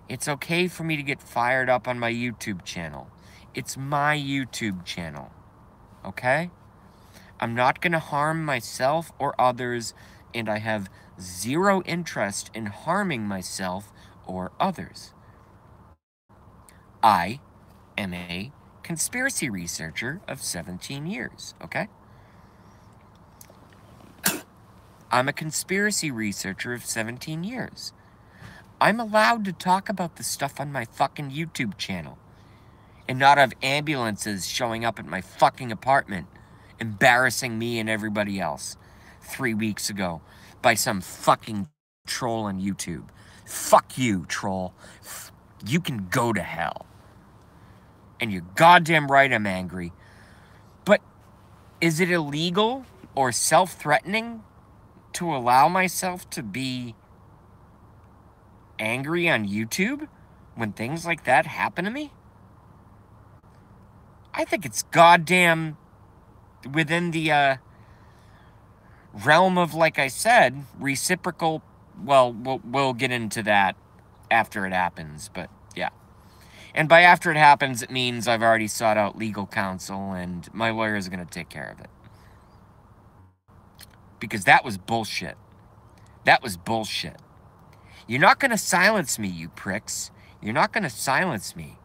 It's okay for me to get fired up on my YouTube channel. It's my YouTube channel. Okay? I'm not going to harm myself or others, and I have zero interest in harming myself or others. I am a conspiracy researcher of 17 years, okay? I'm a conspiracy researcher of 17 years. I'm allowed to talk about the stuff on my fucking YouTube channel and not have ambulances showing up at my fucking apartment embarrassing me and everybody else 3 weeks ago by some fucking troll on YouTube. Fuck you, troll. You can go to hell. And you're goddamn right I'm angry. But is it illegal or self-threatening to allow myself to be angry on YouTube when things like that happen to me? I think it's goddamn within the realm of, like I said, reciprocal. Well, we'll get into that after it happens, but yeah. And by after it happens, it means I've already sought out legal counsel and my lawyer is going to take care of it. Because that was bullshit. That was bullshit. You're not going to silence me, you pricks. You're not going to silence me.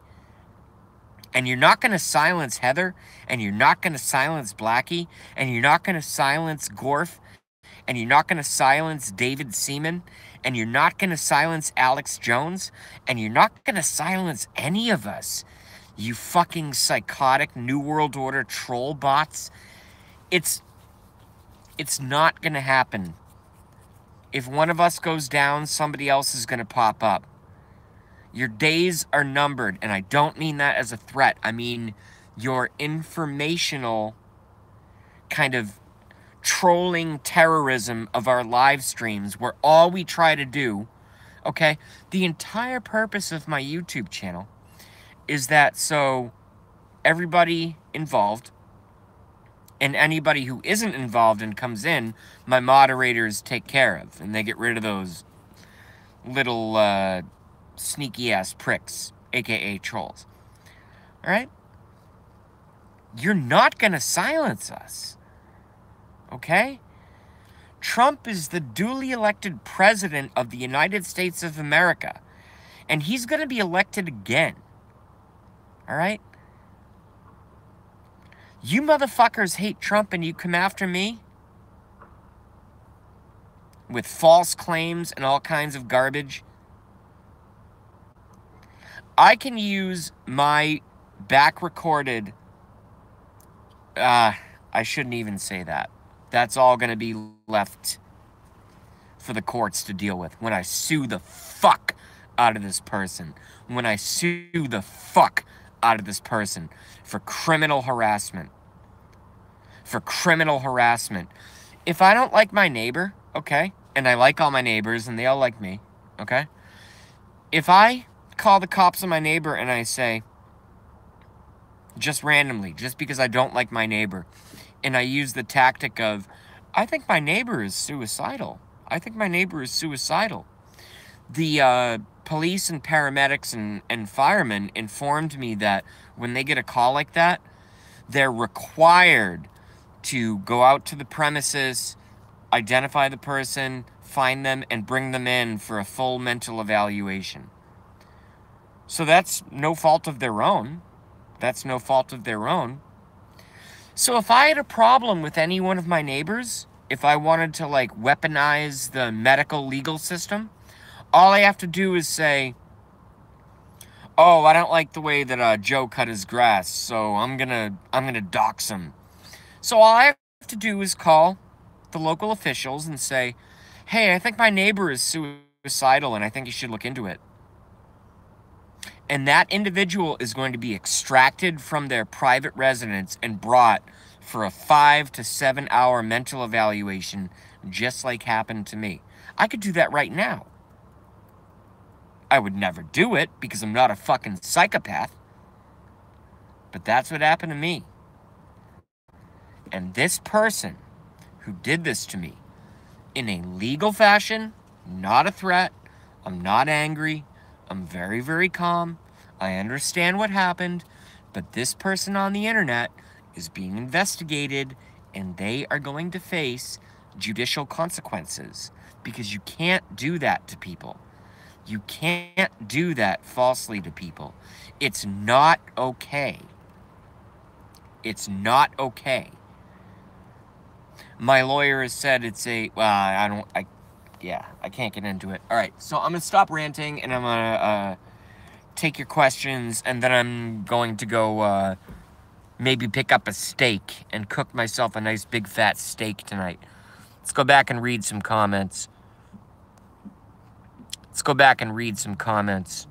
And you're not going to silence Heather, and you're not going to silence Blackie, and you're not going to silence GORF, and you're not going to silence David Seaman, and you're not going to silence Alex Jones, and you're not going to silence any of us, you fucking psychotic New World Order troll bots. It's not going to happen. If one of us goes down, somebody else is going to pop up. Your days are numbered, and I don't mean that as a threat. I mean your informational kind of trolling terrorism of our live streams where all we try to do, okay, the entire purpose of my YouTube channel is that so everybody involved and anybody who isn't involved and comes in, my moderators take care of, and they get rid of those little sneaky-ass pricks, aka trolls. All right? You're not going to silence us. Okay? Trump is the duly elected president of the United States of America. And he's going to be elected again. All right? You motherfuckers hate Trump and you come after me with false claims and all kinds of garbage. I can use my back-recorded... I shouldn't even say that. That's all going to be left for the courts to deal with when I sue the fuck out of this person. When I sue the fuck out of this person for criminal harassment. For criminal harassment. If I don't like my neighbor, okay, and I like all my neighbors and they all like me, okay? If I call the cops on my neighbor and I say, just randomly, just because I don't like my neighbor, and I use the tactic of, I think my neighbor is suicidal. I think my neighbor is suicidal. The police and paramedics and firemen informed me that when they get a call like that, they're required to go out to the premises, identify the person, find them, and bring them in for a full mental evaluation. So that's no fault of their own. That's no fault of their own. So if I had a problem with any one of my neighbors, if I wanted to, like, weaponize the medical legal system, all I have to do is say, oh, I don't like the way that Joe cut his grass, so I'm gonna dox him. So all I have to do is call the local officials and say, hey, I think my neighbor is suicidal and I think you should look into it. And that individual is going to be extracted from their private residence and brought for a 5 to 7 hour mental evaluation, just like happened to me. I could do that right now. I would never do it because I'm not a fucking psychopath. But that's what happened to me. And this person who did this to me in a legal fashion, not a threat, I'm not angry, I'm very, very calm, I understand what happened, but this person on the internet is being investigated and they are going to face judicial consequences because you can't do that to people. You can't do that falsely to people. It's not okay. It's not okay. My lawyer has said it's a, well, I can't get into it. All right, so I'm going to stop ranting, and I'm going to take your questions, and then I'm going to go maybe pick up a steak and cook myself a nice big fat steak tonight. Let's go back and read some comments. Let's go back and read some comments.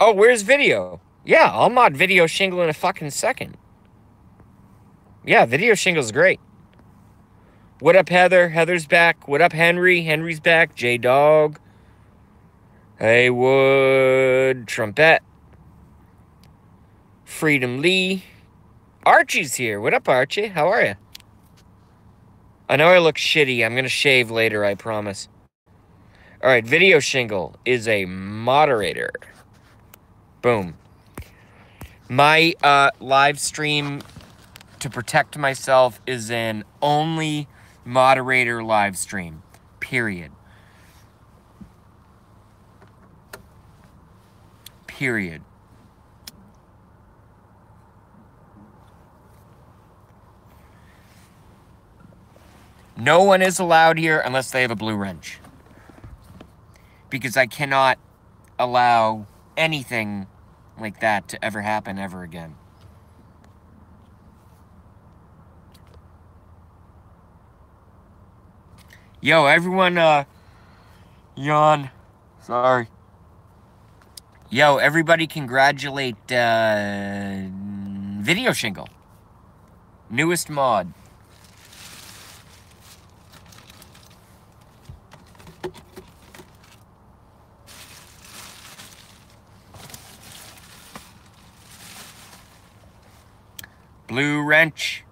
Oh, where's video? Yeah, I'll mod Video Shingle in a fucking second. Yeah, Video Shingle's great. What up, Heather? Heather's back. What up, Henry? Henry's back. J-Dog. Haywood. Trumpet. Freedom Lee. Archie's here. What up, Archie? How are you? I know I look shitty. I'm going to shave later, I promise. All right, Video Shingle is a moderator. Boom. My live stream, to protect myself, is an only moderator live stream. Period. Period. No one is allowed here unless they have a blue wrench. Because I cannot allow anything like that to ever happen ever again. Yo, everyone, yawn. Sorry. Yo, everybody congratulate, Video Shingle. Newest mod. Blue wrench.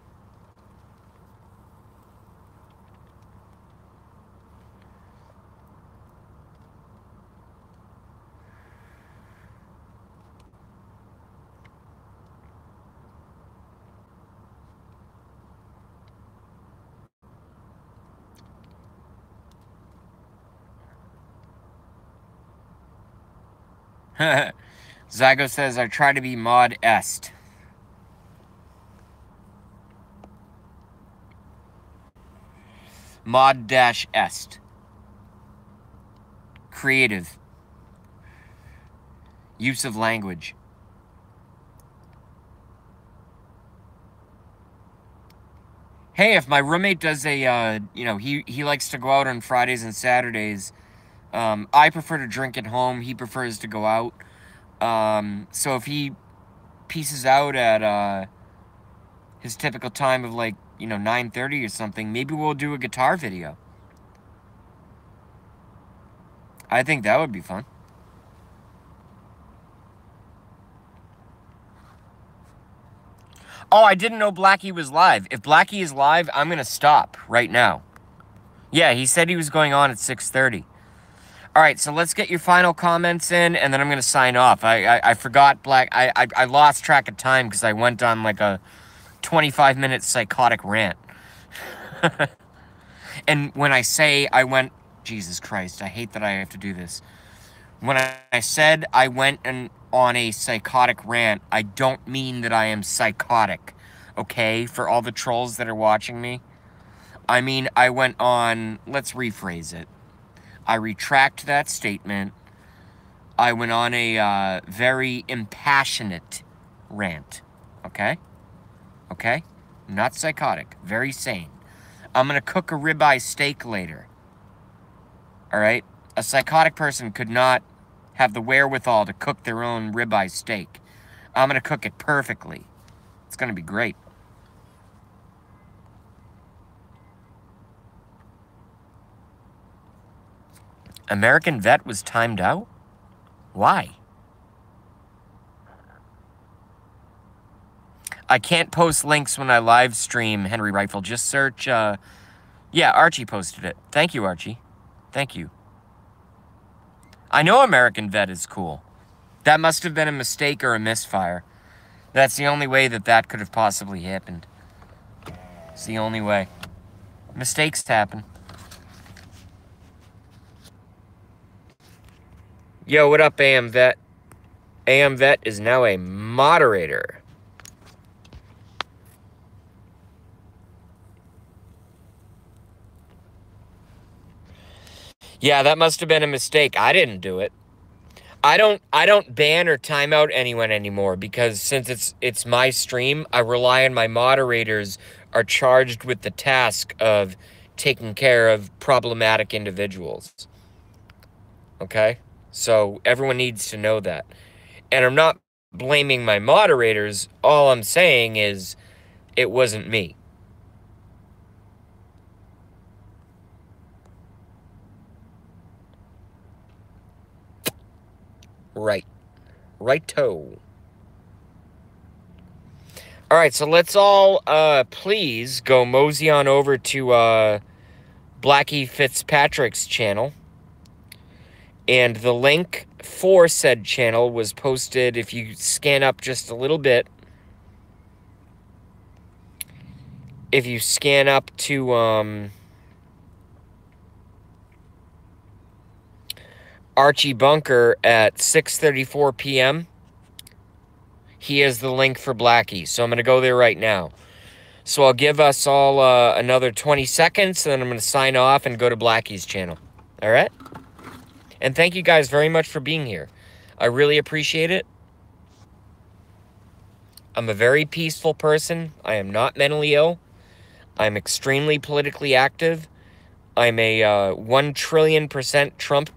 Zygo says, I try to be mod est. Mod dash est. Creative. Use of language. Hey, if my roommate does a, he likes to go out on Fridays and Saturdays. I prefer to drink at home. He prefers to go out. So if he pieces out at his typical time of 9:30 or something, maybe we'll do a guitar video. I think that would be fun. Oh, I didn't know Blackie was live. If Blackie is live, I'm going to stop right now. Yeah, he said he was going on at 6:30. All right, so let's get your final comments in, and then I'm going to sign off. I forgot I lost track of time because I went on like a 25-minute psychotic rant. And when I say I went... Jesus Christ, I hate that I have to do this. When I said I went on a psychotic rant, I don't mean that I am psychotic, okay? For all the trolls that are watching me. I mean, I went on... Let's rephrase it. I retract that statement. I went on a very impassionate rant, okay? Okay? Not psychotic. Very sane. I'm going to cook a ribeye steak later. All right? A psychotic person could not have the wherewithal to cook their own ribeye steak. I'm going to cook it perfectly. It's going to be great. American Vet was timed out? Why? I can't post links when I live stream, Henry Rifle. Just search, yeah, Archie posted it. Thank you, Archie. Thank you. I know American Vet is cool. That must have been a mistake or a misfire. That's the only way that could have possibly happened. It's the only way. Mistakes happen. Yo, what up, AM Vet? AM Vet is now a moderator. Yeah, that must have been a mistake. I didn't do it. I don't ban or time out anyone anymore because since it's my stream, I rely on my moderators are charged with the task of taking care of problematic individuals. Okay? So everyone needs to know that. And I'm not blaming my moderators. All I'm saying is it wasn't me. Right. Righto. All right, so let's all please go mosey on over to Blackie Fitzpatrick's channel. And the link for said channel was posted, if you scan up just a little bit. If you scan up to Archie Bunker at 6:34 p.m., he has the link for Blackie. So I'm going to go there right now. So I'll give us all another 20 seconds, and then I'm going to sign off and go to Blackie's channel. All right? And thank you guys very much for being here. I really appreciate it. I'm a very peaceful person. I am not mentally ill. I'm extremely politically active. I'm a 1 trillion% Trump